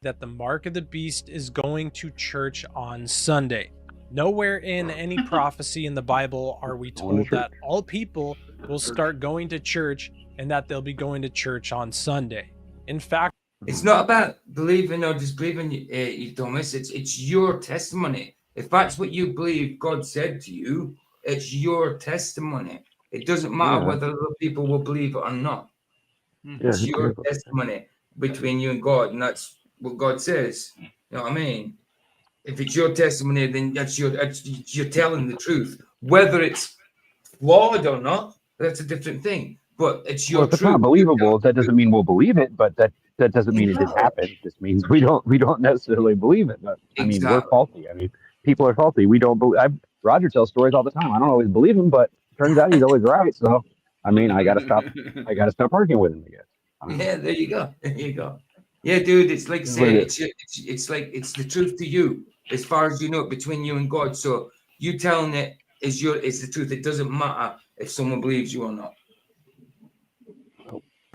S12: That the mark of the beast is going to church on Sunday. Nowhere in any prophecy in the Bible are we told that all people will start going to church and that they'll be going to church on Sunday. In fact,
S6: it's not about believing or disbelieving you, Thomas. It's your testimony. If that's what you believe God said to you, it's your testimony. It doesn't matter whether other people will believe it or not. It's your testimony between you and God, and that's what God says. You know what I mean? If it's your testimony, then you're telling the truth. Whether it's flawed or not, that's a different thing. But it's your
S9: if it's
S6: truth.
S9: not believable, that doesn't mean we'll believe it, but that doesn't mean it didn't happen. It just means we don't necessarily believe it. But I mean, we're faulty. I mean, people are faulty. We don't believe. Roger tells stories all the time. I don't always believe him, but turns out he's always right. So I mean, I gotta stop arguing with him, I guess.
S6: Yeah, there you go. Yeah, dude, it's like saying it's like it's the truth to you as far as you know between you and God. So You telling it is the truth. It doesn't matter if someone believes you or not.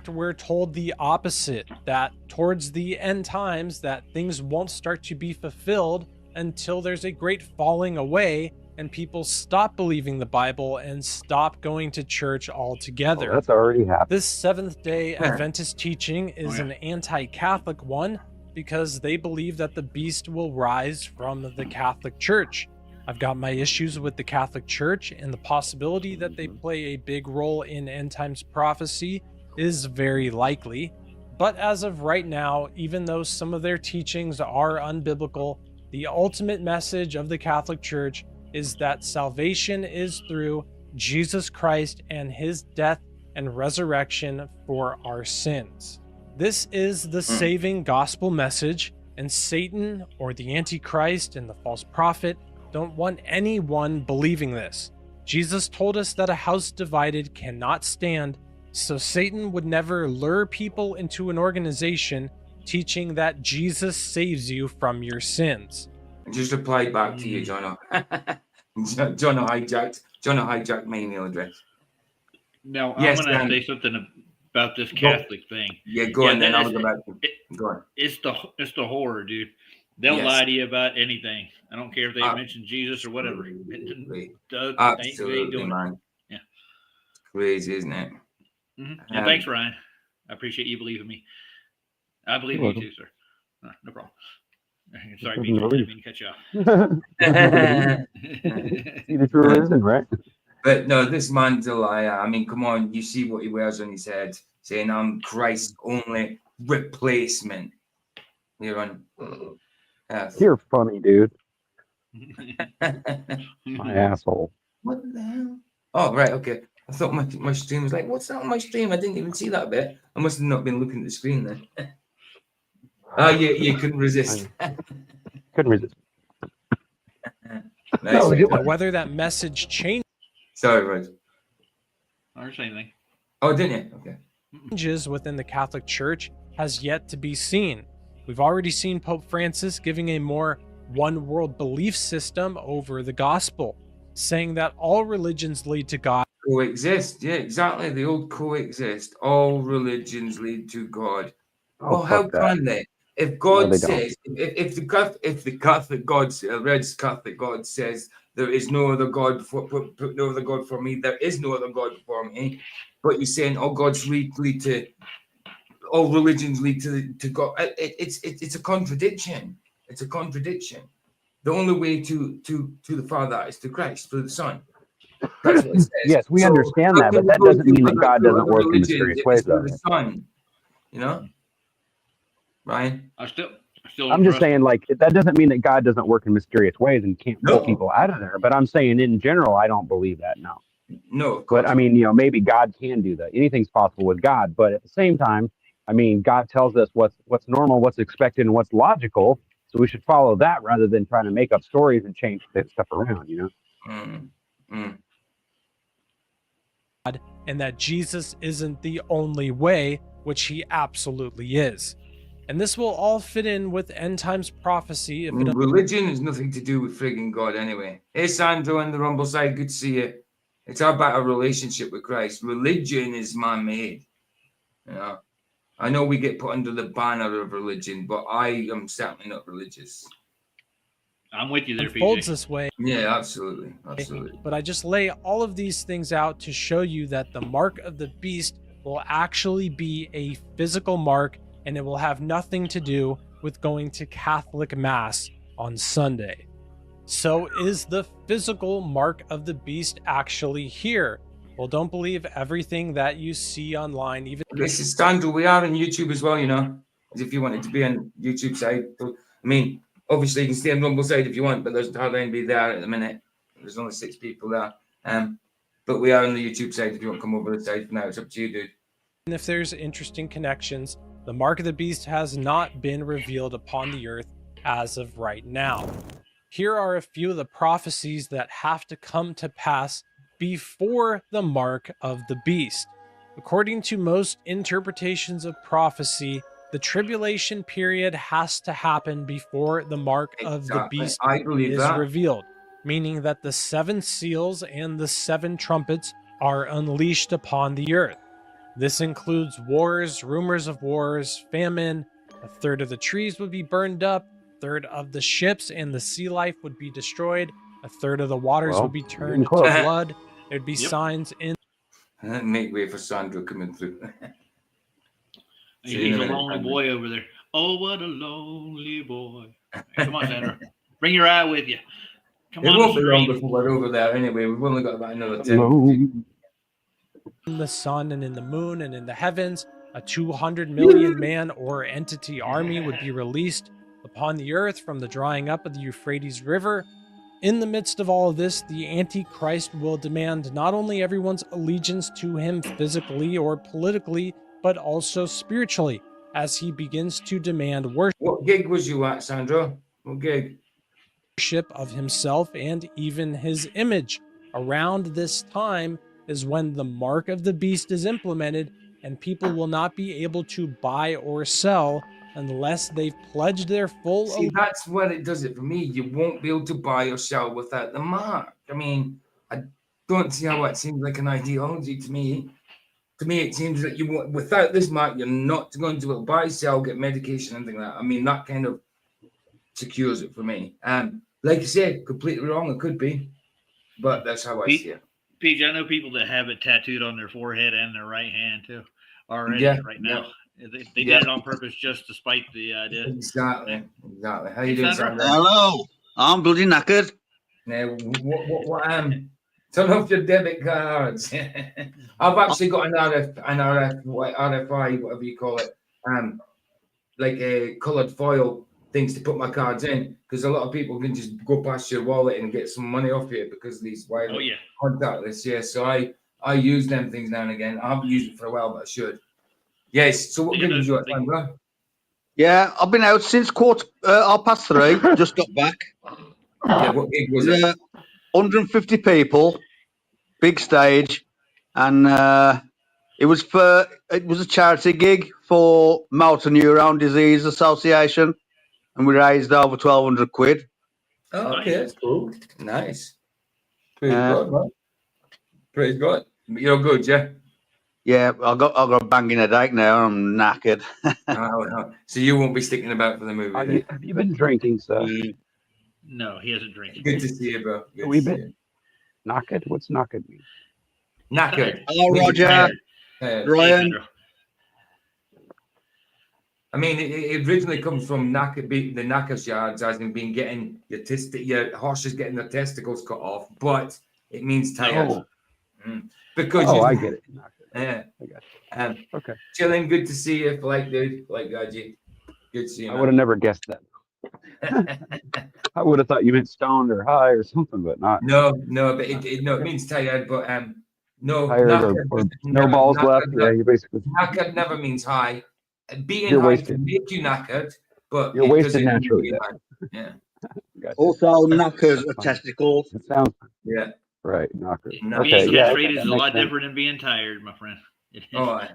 S12: We're told the opposite, that towards the end times that things won't start to be fulfilled until there's a great falling away and people stop believing the Bible and stop going to church altogether.
S9: That's already happened.
S12: This Seventh-day Adventist teaching is an anti-Catholic one because they believe that the beast will rise from the Catholic Church. I've got my issues with the Catholic Church, and the possibility that they play a big role in end times prophecy is very likely. But as of right now, even though some of their teachings are unbiblical, the ultimate message of the Catholic Church is that salvation is through Jesus Christ and his death and resurrection for our sins. This is the saving gospel message, and Satan or the Antichrist and the false prophet don't want anyone believing this. Jesus told us that a house divided cannot stand, so Satan would never lure people into an organization teaching that Jesus saves you from your sins.
S6: Just reply back to you, John. John hijacked my email address.
S7: Now,
S6: Yes,
S7: I'm going
S6: Dan.
S7: to say something about this Catholic thing.
S6: Yeah, go on, then I'll go back. Go on.
S7: It's the horror, dude. They'll
S6: Yes.
S7: lie to you about anything. I don't care if they mention Jesus or whatever.
S6: Absolutely, man.
S7: Yeah.
S6: It's crazy, isn't it?
S7: Yeah, thanks, Ryan. I appreciate you believing me. I believe
S9: You're
S7: you
S9: welcome.
S7: too, sir. No problem. Sorry,
S9: Doesn't
S7: Peter. I
S9: believe.
S7: didn't mean to cut you off.
S9: See the true reason, right?
S6: But no, this man's a liar. I mean, come on, you see what he wears on his head, saying I'm Christ's only replacement. You're on.
S9: You're funny, dude. My asshole.
S6: What the hell? Oh, right, okay. I thought my stream was like, what's that on my stream? I didn't even see that bit. I must have not been looking at the screen then. Oh, you couldn't resist.
S9: Couldn't resist.
S6: Nice.
S12: Now, whether that message
S6: Sorry, Rose.
S7: I didn't say anything.
S6: Oh, didn't you? Okay.
S12: changes within the Catholic Church has yet to be seen. We've already seen Pope Francis giving a more one world belief system over the gospel, saying that all religions lead to God.
S6: Coexist. Yeah, exactly. They all coexist. All religions lead to God.
S9: Oh,
S6: Well, how
S9: fuck that.
S6: can they? If God
S9: they don't.
S6: says, if the Catholic God, Red's Catholic God says there is no other God no other God for me, there is no other God for me. But you're saying all gods lead to, all religions lead to God. It's a contradiction. It's a contradiction. The only way to the Father is to Christ, through the Son. That's what it says.
S9: Yes, we
S6: So
S9: understand
S6: how
S9: that,
S6: can
S9: but that
S6: you go
S9: doesn't mean that
S6: through
S9: God doesn't
S6: other
S9: work in
S6: religions
S9: mysterious
S6: if
S9: ways,
S6: it's through
S9: though.
S6: the Son? You know, Ryan.
S7: I still
S9: I'm just saying, like, that doesn't mean that God doesn't work in mysterious ways and can't pull people out of there. But I'm saying, in general, I don't believe that. No.
S6: No.
S9: But I mean, maybe God can do that. Anything's possible with God. But at the same time, I mean, God tells us what's normal, what's expected, and what's logical. So we should follow that rather than trying to make up stories and change that stuff around.
S12: And that Jesus isn't the only way, which he absolutely is. And this will all fit in with end times prophecy.
S6: Religion has nothing to do with frigging God anyway. Hey, Sandro in the Rumble side, good to see you. It's about a relationship with Christ. Religion is man-made. You know, I know we get put under the banner of religion, but I am certainly not religious.
S7: I'm with you there,
S12: unfolds
S7: PJ.
S12: this way.
S6: Yeah, absolutely. Absolutely.
S12: But I just lay all of these things out to show you that the mark of the beast will actually be a physical mark, and it will have nothing to do with going to Catholic Mass on Sunday. So is the physical mark of the beast actually here? Well, don't believe everything that you see online. Even
S6: This is Sandro. We are on YouTube as well, you know, as if you wanted to be on YouTube side. So, I mean, obviously you can stay on Rumble side if you want, but there's hardly anybody there at the minute. There's only 6 people there. But we are on the YouTube side if you want to come over the side for now. It's up to you, dude.
S12: and if there's interesting connections, the mark of the beast has not been revealed upon the earth as of right now. Here are a few of the prophecies that have to come to pass before the mark of the beast. According to most interpretations of prophecy, the tribulation period has to happen before the mark of the beast
S6: I believe
S12: is
S6: that.
S12: revealed. meaning that the 7 seals and the 7 trumpets are unleashed upon the earth. This includes wars, rumors of wars, famine. A third of the trees would be burned up, a third of the ships and the sea life would be destroyed, a third of the waters would be turned to blood. There'd be signs in.
S6: Make way for Sandra coming through.
S7: He's a lonely boy over there. Oh, what a lonely boy. Hey, come on, Sandra. Bring your eye with you. Come
S6: It
S7: on.
S6: won't be long before we're over there anyway. We've only got about another 10.
S12: In the sun and in the moon and in the heavens, a 200 million man or entity army would be released upon the earth from the drying up of the Euphrates River. In the midst of all of this, the Antichrist will demand not only everyone's allegiance to him physically or politically, but also spiritually, as he begins to demand worship.
S6: What gig was you at, Sandra? What gig?
S12: Worship of himself and even his image. Around this time is when the mark of the beast is implemented, and people will not be able to buy or sell unless they've pledged their full.
S6: See, that's what it does it for me. You won't be able to buy or sell without the mark. I mean, I don't see how it seems like an ideology to me. To me, it seems that without this mark, you're not going to buy, sell, get medication, anything like that. I mean, that kind of secures it for me. Like you said, completely wrong. It could be, but that's how I see it.
S7: Pete, I know people that have it tattooed on their forehead and their right hand too already right now. They did it on purpose just to spite the idea.
S6: Exactly. How you doing, Sandra?
S15: Hello. I'm bloody knackered.
S6: Now, what turn off your debit cards. I've actually got an RFI, whatever you call it, like a coloured foil things to put my cards in, because a lot of people can just go past your wallet and get some money off you because of these wireless contactless. Yeah, so I use them things now and again. I haven't used it for a while, but I should. Yes. So what good was you at, Sandra?
S15: Yeah, I've been out since 3:15. Just got back.
S6: Yeah, what gig was it?
S15: 150 people, big stage, and it was a charity gig for Motor Neurone Disease Association, and we raised over 1,200 quid.
S6: Oh, okay, that's cool. Nice. Praise God, man. Praise God. You're good, yeah.
S15: Yeah, I got a banging headache now. I'm knackered.
S6: So you won't be sticking about for the movie.
S9: Have you been drinking, sir?
S7: No, he hasn't drinking.
S6: Good to see you, bro.
S9: We've been knackered. What's knackered mean?
S6: Knackered.
S15: Hello, Roger. Ryan.
S6: I mean, it originally comes from the knackers yards, as in being getting your horses getting their testicles cut off, but it means tired. Because
S9: I get it.
S6: Yeah.
S9: I got you. Okay.
S6: Chilling, good to see you, dude. Gaji. Good to see you.
S9: I would have never guessed that. I would have thought you meant stoned or high or something, but not.
S6: No, but it means tired, but no.
S9: Tired or no balls left. Yeah, you basically.
S6: Knackered never means high. Being
S9: You're
S6: high
S9: wasted.
S6: can make you knackered, but
S9: You're wasted naturally.
S6: Yeah.
S15: Also, knackers are testicles.
S9: It sounds.
S6: Yeah.
S9: Right, knockers.
S7: Being
S9: Okay, yeah.
S7: saturated is a lot
S9: sense.
S7: different than being tired, my friend.
S6: All right.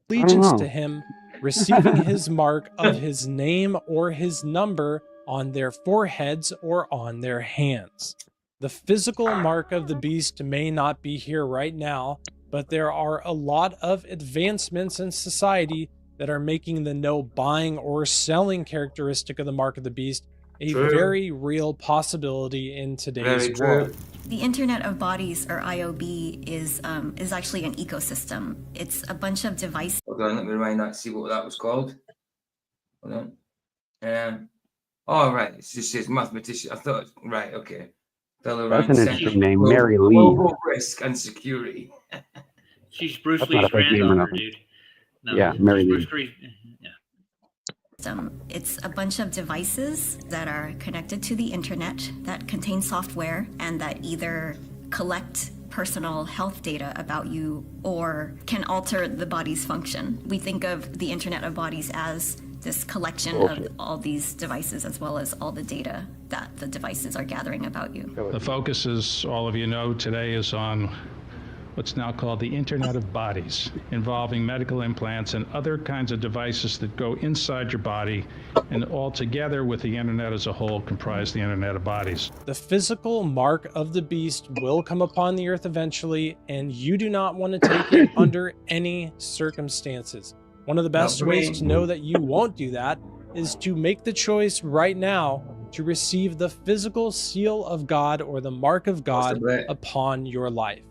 S12: Allegiance to him, receiving his mark of his name or his number on their foreheads or on their hands. The physical mark of the beast may not be here right now, but there are a lot of advancements in society that are making the no buying or selling characteristic of the mark of the beast a very real possibility in today's world.
S16: The Internet of Bodies, or IOB, is actually an ecosystem. It's a bunch of devices.
S6: Hold on, let me rewind that, see what that was called. Hold on. Oh, right, it just says mathematician. I thought, right, okay.
S9: That's an interesting name, Mary Lee.
S6: Global risk and security.
S7: She's Bruce
S9: That's not
S7: Lee's
S9: a fake name or
S7: granddaughter,
S9: nothing.
S7: dude. No,
S9: Yeah, Mary Lee.
S16: It's a bunch of devices that are connected to the internet that contain software and that either collect personal health data about you or can alter the body's function. We think of the Internet of Bodies as this collection of all these devices as well as all the data that the devices are gathering about you.
S17: The focus, as all of you know, today is on what's now called the Internet of Bodies, involving medical implants and other kinds of devices that go inside your body, and all together with the Internet as a whole comprise the Internet of Bodies.
S12: The physical mark of the beast will come upon the earth eventually, and you do not want to take it under any circumstances. One of the best ways to know that you won't do that is to make the choice right now to receive the physical seal of God or the mark of God upon your life.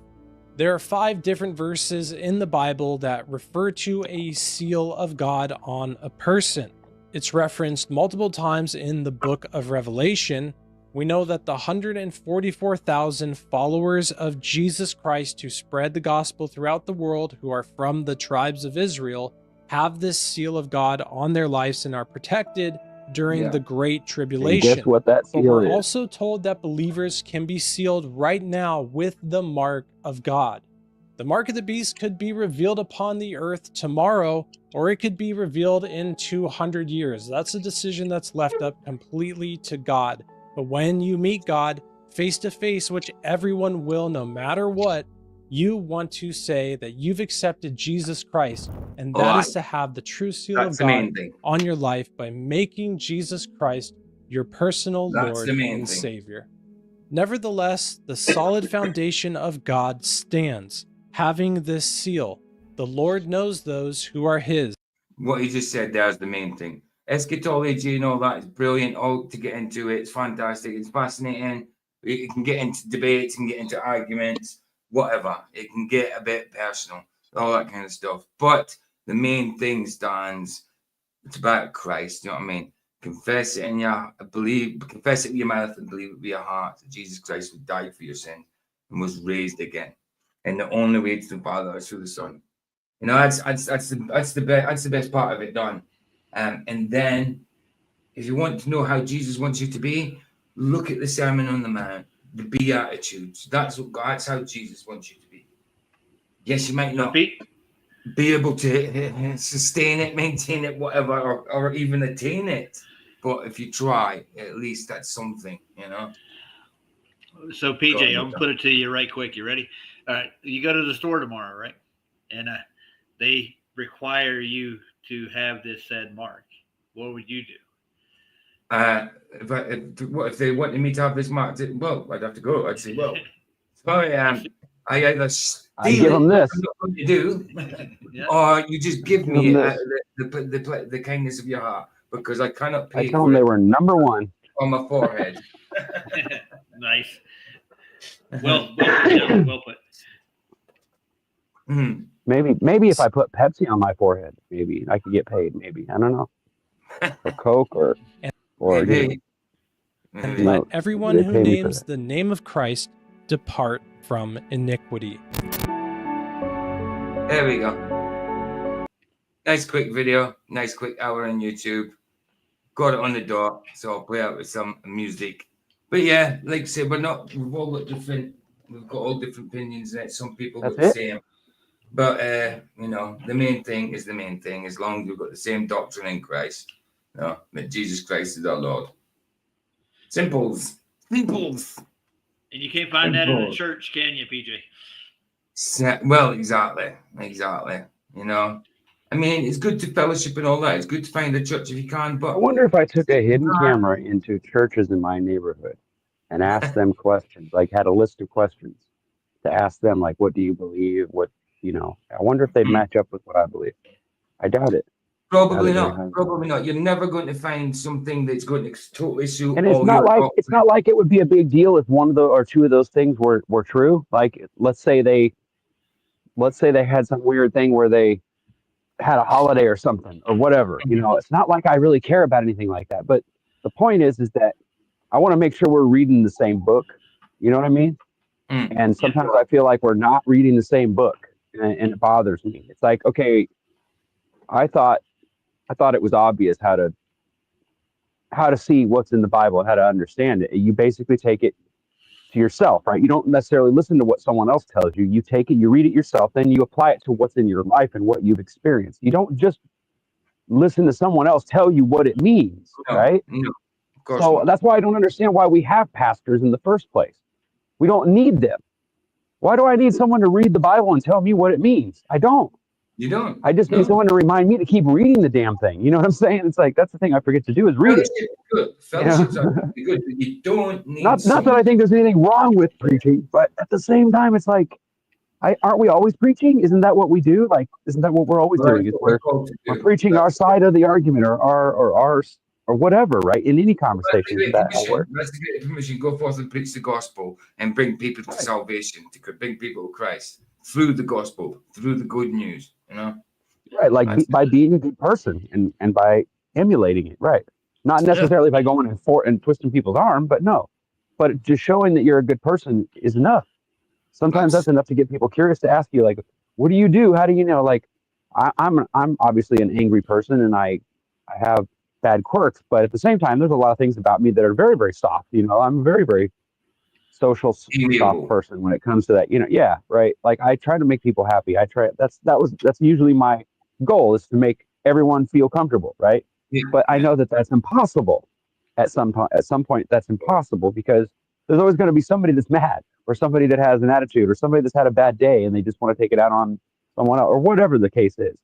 S12: There are 5 different verses in the Bible that refer to a seal of God on a person. It's referenced multiple times in the book of Revelation. We know that the 144,000 followers of Jesus Christ who spread the gospel throughout the world, who are from the tribes of Israel, have this seal of God on their lives and are protected during the Great Tribulation.
S9: And guess what that seal
S12: but we're
S9: is?
S12: also told that believers can be sealed right now with the mark of God. The mark of the beast could be revealed upon the earth tomorrow, or it could be revealed in 200 years. That's a decision that's left up completely to God. But when you meet God face to face, which everyone will no matter what, you want to say that you've accepted Jesus Christ, and that is to have the true seal of God on your life by making Jesus Christ your personal Lord and Savior. Nevertheless, the solid foundation of God stands, having this seal. The Lord knows those who are his.
S6: What you just said there is the main thing. Eschatology and all that is brilliant. All to get into it. It's fantastic. It's fascinating. You can get into debates and get into arguments, whatever. It can get a bit personal, all that kind of stuff. But the main thing stands. It's about Christ. You know what I mean? Confess it confess it with your mouth and believe it with your heart that Jesus Christ would die for your sin and was raised again. And the only way to the Father is through the Son. You know, that's the best part of it done. And then, if you want to know how Jesus wants you to be, look at the Sermon on the Mount, the Beatitudes. That's how Jesus wants you to be. Yes, you might not be able to sustain it, maintain it, whatever, or even attain it. But if you try, at least that's something, you know.
S7: So, PJ, I'm going to put it to you right quick. You ready? All right. You go to the store tomorrow, right? And they require you to have this said mark. What would you do?
S6: If they wanted me to have this mark, well, I'd have to go. I'd say, well, sorry, I either steal
S9: give them this.
S6: What you do, or you just give me the kindness of your heart, because I cannot pay.
S9: I tell them they were number one
S6: on my forehead.
S7: Nice. Well put.
S6: Mm-hmm.
S9: Maybe if I put Pepsi on my forehead, maybe I could get paid. Maybe, I don't know, or Coke or
S12: and let everyone who names the name of Christ depart from iniquity.
S6: There we go. Nice quick video. Nice quick hour on YouTube. Got it on the dot, so I'll play out with some music. But yeah, like I said, we've all got different. We've got all different opinions. That some people got the same. But you know, the main thing is the main thing. As long as we've got the same doctrine in Christ, you know, that Jesus Christ is our Lord. Simples.
S7: And you can't find that in the church, can you, PJ?
S6: Well, exactly. You know, I mean, it's good to fellowship and all that. It's good to find a church if you can. But
S9: I wonder if I took a hidden camera into churches in my neighborhood and asked them questions, like had a list of questions to ask them, like, what do you believe? What, you know, I wonder if they'd match up with what I believe. I doubt it.
S6: Probably not. Probably not. You're never going to find something that's going to totally suit.
S9: And it's not like it would be a big deal if one of the or two of those things were true. Like, let's say they had some weird thing where they had a holiday or something or whatever. You know, it's not like I really care about anything like that. But the point is that I want to make sure we're reading the same book. You know what I mean? And sometimes I feel like we're not reading the same book, and it bothers me. It's like, okay, I thought it was obvious how to see what's in the Bible, how to understand it. You basically take it to yourself, right? You don't necessarily listen to what someone else tells you. You take it, you read it yourself, then you apply it to what's in your life and what you've experienced. You don't just listen to someone else tell you what it means, right?
S6: No, of course
S9: so
S6: not.
S9: that's why I don't understand why we have pastors in the first place. We don't need them. Why do I need someone to read the Bible and tell me what it means? I don't.
S6: You don't.
S9: I just need someone to remind me to keep reading the damn thing. You know what I'm saying? It's like, that's the thing I forget to do is read it.
S6: Good. Fellowships are good, but you don't need
S9: Not that I think there's anything wrong with preaching, but at the same time, it's like, aren't we always preaching? Isn't that what we do? Like, isn't that what we're always doing? Is we're preaching our side of the argument or ours or whatever, right? In any conversation.
S6: That's the great commission. Go forth and preach the gospel and bring people to salvation, to bring people to Christ through the gospel, through the good news, you know?
S9: Right, like by being a good person and by emulating it, right? Not necessarily by going and twisting people's arm, but no. But just showing that you're a good person is enough. Sometimes that's enough to get people curious to ask you, like, what do you do? How do you know? Like, I'm obviously an angry person and I have bad quirks, but at the same time, there's a lot of things about me that are very, very soft. You know, I'm a very, very social soft person when it comes to that. You know, yeah, right. Like I try to make people happy. That's usually my goal, is to make everyone feel comfortable, right? Yeah. But I know that that's impossible at some point. That's impossible because there's always going to be somebody that's mad, or somebody that has an attitude, or somebody that's had a bad day and they just want to take it out on someone else, or whatever the case is.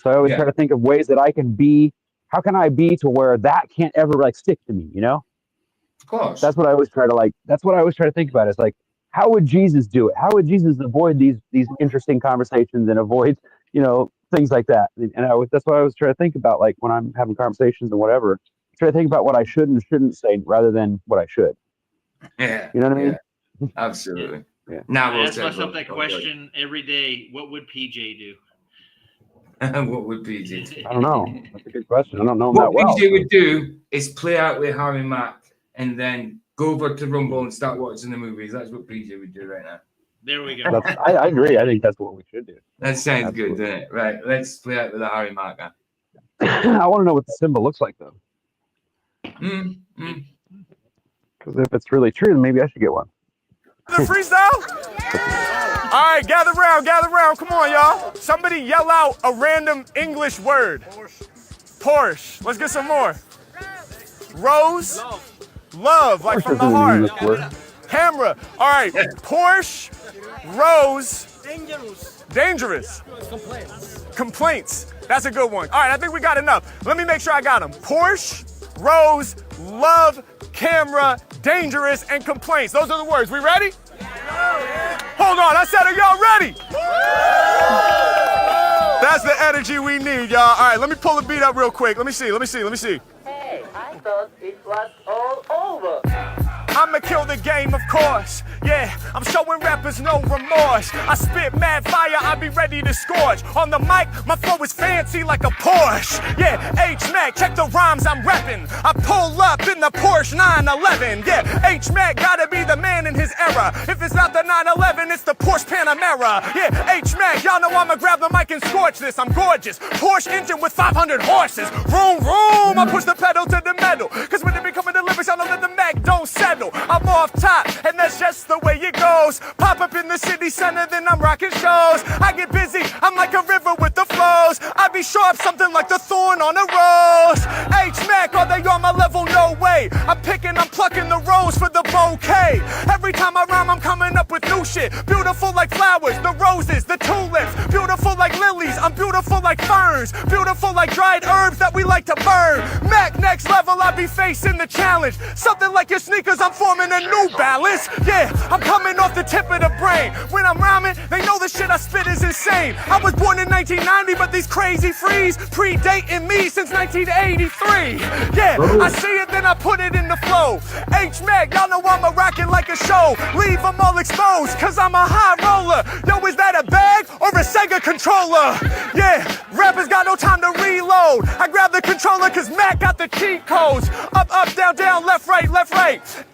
S9: So I always try to think of ways that I can be. How can I be to where that can't ever like stick to me? You know?
S6: Of course.
S9: That's what I always try to That's what I always try to think about. Is like, how would Jesus do it? How would Jesus avoid these interesting conversations and avoid, you know, things like that? And that's what I was trying to think about. Like when I'm having conversations and whatever, I try to think about what I should and shouldn't say rather than what I should.
S6: Yeah.
S9: You know what I mean?
S6: Absolutely.
S9: Yeah.
S6: Now
S7: I ask myself that question every day. What would PJ do?
S6: What would PJ do?
S9: I don't know. That's a good question. I don't know that well.
S6: What PJ would do is play out with Harry Mack and then go over to Rumble and start watching the movies. That's what PJ would do right now.
S7: There we go.
S9: I agree. I think that's what we should do.
S6: That sounds good, doesn't it? Right. Let's play out with the Harry Mack.
S9: I want to know what the symbol looks like, though. Because if it's really true, then maybe I should get one.
S4: The freestyle? All right, gather round. Come on, y'all. Somebody yell out a random English word. Porsche. Let's get some more. Rose. Love, like from the heart. Camera. All right. Porsche. Rose. Dangerous. Complaints. That's a good one. All right, I think we got enough. Let me make sure I got them. Porsche, Rose, love, camera, dangerous, and complaints. Those are the words. We ready? Hold on, I said, are y'all ready? That's the energy we need, y'all. All right, let me pull the beat up real quick. Let me see.
S18: Hey, I thought it was all over.
S4: I'ma kill the game, of course. Yeah, I'm showing rappers no remorse. I spit mad fire, I be ready to scorch. On the mic, my flow is fancy like a Porsche. Yeah, H-Mac, check the rhymes I'm reppin'. I pull up in the Porsche 911. Yeah, H-Mac gotta be the man in his era. If it's not the 911, it's the Porsche Panamera. Yeah, H-Mac, y'all know I'ma grab the mic and scorch this. I'm gorgeous. Porsche engine with 500 horses. Vroom, vroom, I push the pedal to the metal. Cause when it be coming to lyrics, I know that the Mac don't settle. I'm off top, and that's just the way it goes. Pop up in the city center, then I'm rocking shows. I get busy, I'm like a river with the flows. I be sharp, something like the thorn on a rose. H-Mac, are they on my level? No way. I'm plucking the rose for the bouquet. Every time I rhyme, I'm coming up with new shit. Beautiful like flowers, the roses, the tulips. Beautiful like lilies, I'm beautiful like ferns. Beautiful like dried herbs that we like to burn. Mac, next level, I be facing the challenge. Something like your sneakers, I'm forming a New Balance. Yeah, I'm coming off the tip of the brain. When I'm rhyming, they know the shit I spit is insane. I was born in 1990, but these crazy frees predating me since 1983. Yeah, I see it, then I put it in the flow. H-Mac, y'all know I'm a rockin' like a show. Leave them all exposed, cause I'm a high roller. Yo, is that a bag or a Sega controller? Yeah, rappers got no time to reload. I grab the controller cause Mac got the cheat codes. Up, down, left, right.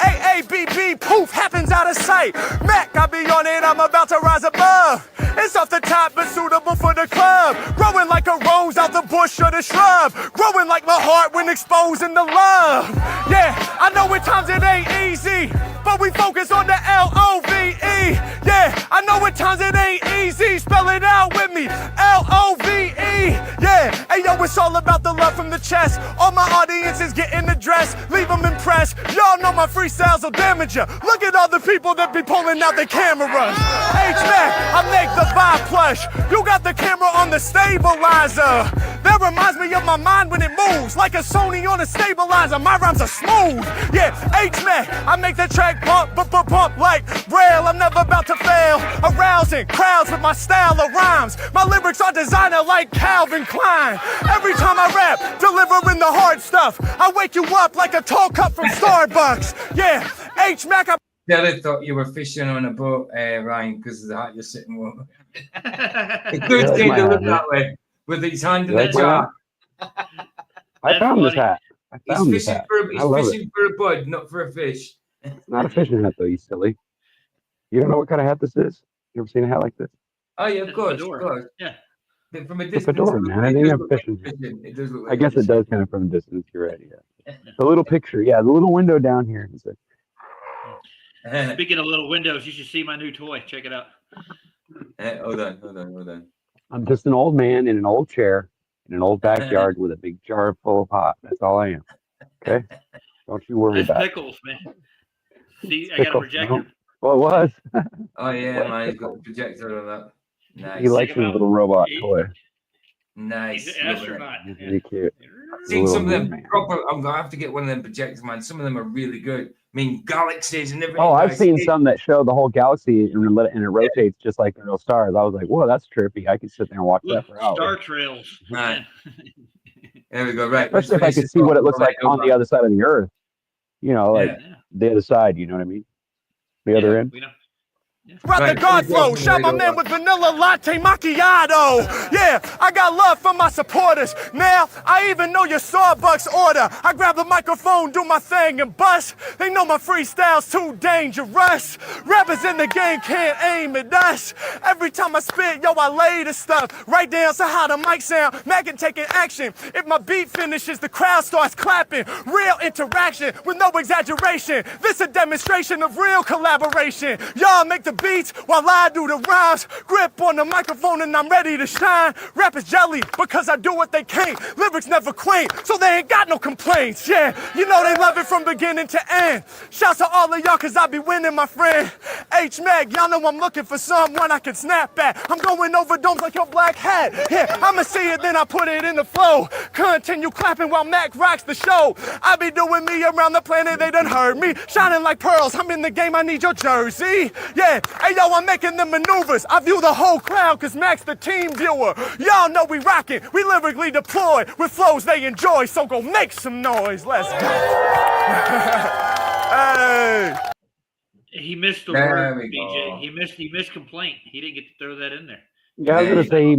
S4: A-A-B-B, poof, happens out of sight. Mac, I be on it, I'm about to rise above. It's off the top, but suitable for the club. Growing like a rose out the bush or the shrub. Growing like my heart when exposing the love. Yeah, I know at times it ain't easy, but we focus on the L-O-V-E. Yeah, I know at times it ain't easy. Spell it out with me, L-O-V-E. Yeah, Hey yo, it's all about the love from the chest. All my audiences getting addressed, leave them impressed. Y'all know my freestyles will damage ya. Look at all the people that be pulling out their cameras. H-Mac, I make the vibe plush. You got the camera on the stabilizer. That reminds me of my mind when it moves, like a Sony on a stabilizer. My rhymes are smooth. Yeah, H-Mac, I make that track bump, bump like rail. I'm never about to fail. Arousing crowds with my style of rhymes. My lyrics are designer like Calvin Klein. Every time I rap, delivering the hard stuff. I wake you up like a tall cup from Starbucks. Yeah, H-Mac.
S6: Della thought you were fishing on a boat, Ryan, because of the hat you're sitting with. It could take to look that way, with his hand in the jar.
S9: I found this hat.
S6: He's fishing for a bud, not for a fish.
S9: It's not a fishing hat, though, you silly. You don't know what kind of hat this is? You ever seen a hat like this?
S6: Oh, yeah, of course.
S7: Yeah.
S6: But from a
S9: It's a
S6: distance,
S9: fedora, man. It ain't a fishing hat.
S6: it does look like
S9: I guess it does kind of from a distance. You're right, yeah. The little picture, yeah, the little window down here.
S7: Speaking of little windows, you should see my new toy. Check it out.
S6: Hold on.
S9: I'm just an old man in an old chair in an old backyard with a big jar full of hot. That's all I am. Okay? Don't you worry
S7: That's
S9: about it.
S7: pickles, man. See, I got a projector.
S9: No. Well, it was.
S6: Oh, yeah, man, he's got a projector on that. Nice.
S9: He likes his little robot toy.
S6: Nice.
S7: He's an astronaut.
S9: He's really cute.
S6: Seen some of them proper. I'm gonna have to get one of them projectors, man. Some of them are really good. I mean, galaxies and everything.
S9: Oh, I've seen some that show the whole galaxy and it rotates just like the real stars. I was like, whoa, that's trippy. I could sit there and watch that for hours.
S7: Star trails.
S6: Right. There we go. Right.
S9: Especially if I could see what it looks like on the other side of the Earth. You know, like the other side. You know what I mean? The other end.
S4: Rock the God flow, shot my man with vanilla latte macchiato. Yeah, I got love for my supporters. Now, I even know your Starbucks order. I grab the microphone, do my thing, and bust. They know my freestyle's too dangerous. Rappers in the game can't aim at us. Every time I spit, yo, I lay the stuff right down to how the mic sound. Mac can take action. If my beat finishes, the crowd starts clapping. Real interaction with no exaggeration. This a demonstration of real collaboration. Y'all make the beats while I do the rhymes. Grip on the microphone and I'm ready to shine. Rappers jelly because I do what they can't. Lyrics never quaint, so they ain't got no complaints. Yeah, you know they love it from beginning to end. Shouts to all of y'all cause I be winning, my friend. H-Mag, y'all know I'm looking for someone I can snap at. I'm going over domes like your black hat. Yeah, I'ma see it, then I put it in the flow. Continue clapping while Mac rocks the show. I be doing me around the planet, they done heard me. Shining like pearls, I'm in the game, I need your jersey. Yeah, hey yo, I'm making the maneuvers. I view the whole crowd cause Mac's the team viewer. Y'all know we rockin', we lyrically deploy with flows they enjoy, so go make some noise. Let's go. Hey.
S7: He missed the
S6: There
S7: word,
S6: we go.
S7: BJ. He missed complaint. He didn't get to throw that in there.
S9: Yeah, I was gonna say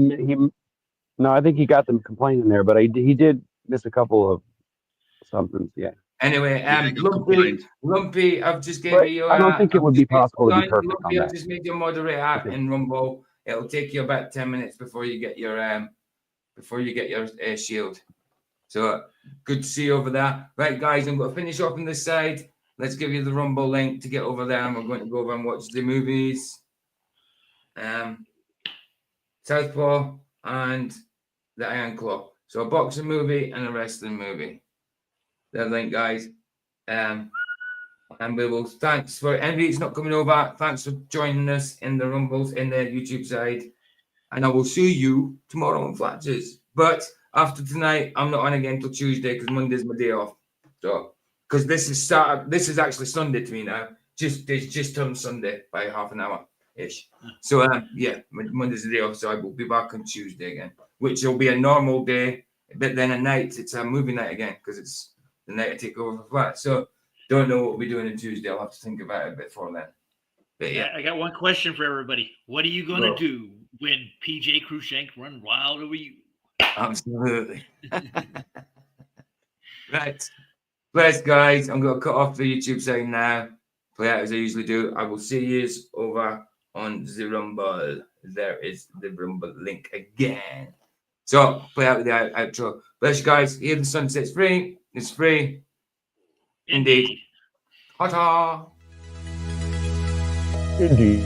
S9: no, I think he got them complaining there, but he did miss a couple of somethings. Yeah.
S6: Anyway, Lumpy, I've just gave
S9: But
S6: you.
S9: I don't think it would be possible to be perfect
S6: Lumpy,
S9: on
S6: I've
S9: that.
S6: just made you moderator in Rumble. It'll take you about 10 minutes before you get your shield. So good to see you over there. Right, guys, I'm going to finish up on this side. Let's give you the Rumble link to get over there, and we're going to go over and watch the movies. Southpaw and The Iron Claw. So a boxing movie and a wrestling movie. That link, guys. And we will thanks for anybody that's not coming over. Thanks for joining us in the Rumbles in the YouTube side. And I will see you tomorrow on Flatches. But after tonight, I'm not on again till Tuesday because Monday's my day off. So because this is actually Sunday to me now. It's just turned Sunday by half an hour ish. So yeah, Monday's the day off, so I will be back on Tuesday again, which will be a normal day. But then at night, it's a movie night again because it's the night I take over for Flat. So don't know what we'll be doing on Tuesday. I'll have to think about it before then. But yeah,
S7: I got one question for everybody. What are you going to do when PJ Cruikshank run wild over you?
S6: Absolutely. Right. Bless, guys. I'm going to cut off the YouTube side now. Play out as I usually do. I will see you over on the Rumble. There is the Rumble link again. So play out with the outro. Bless you guys. Here the sunset's free. It's free. Indeed. Ta-ta.
S9: Indeed.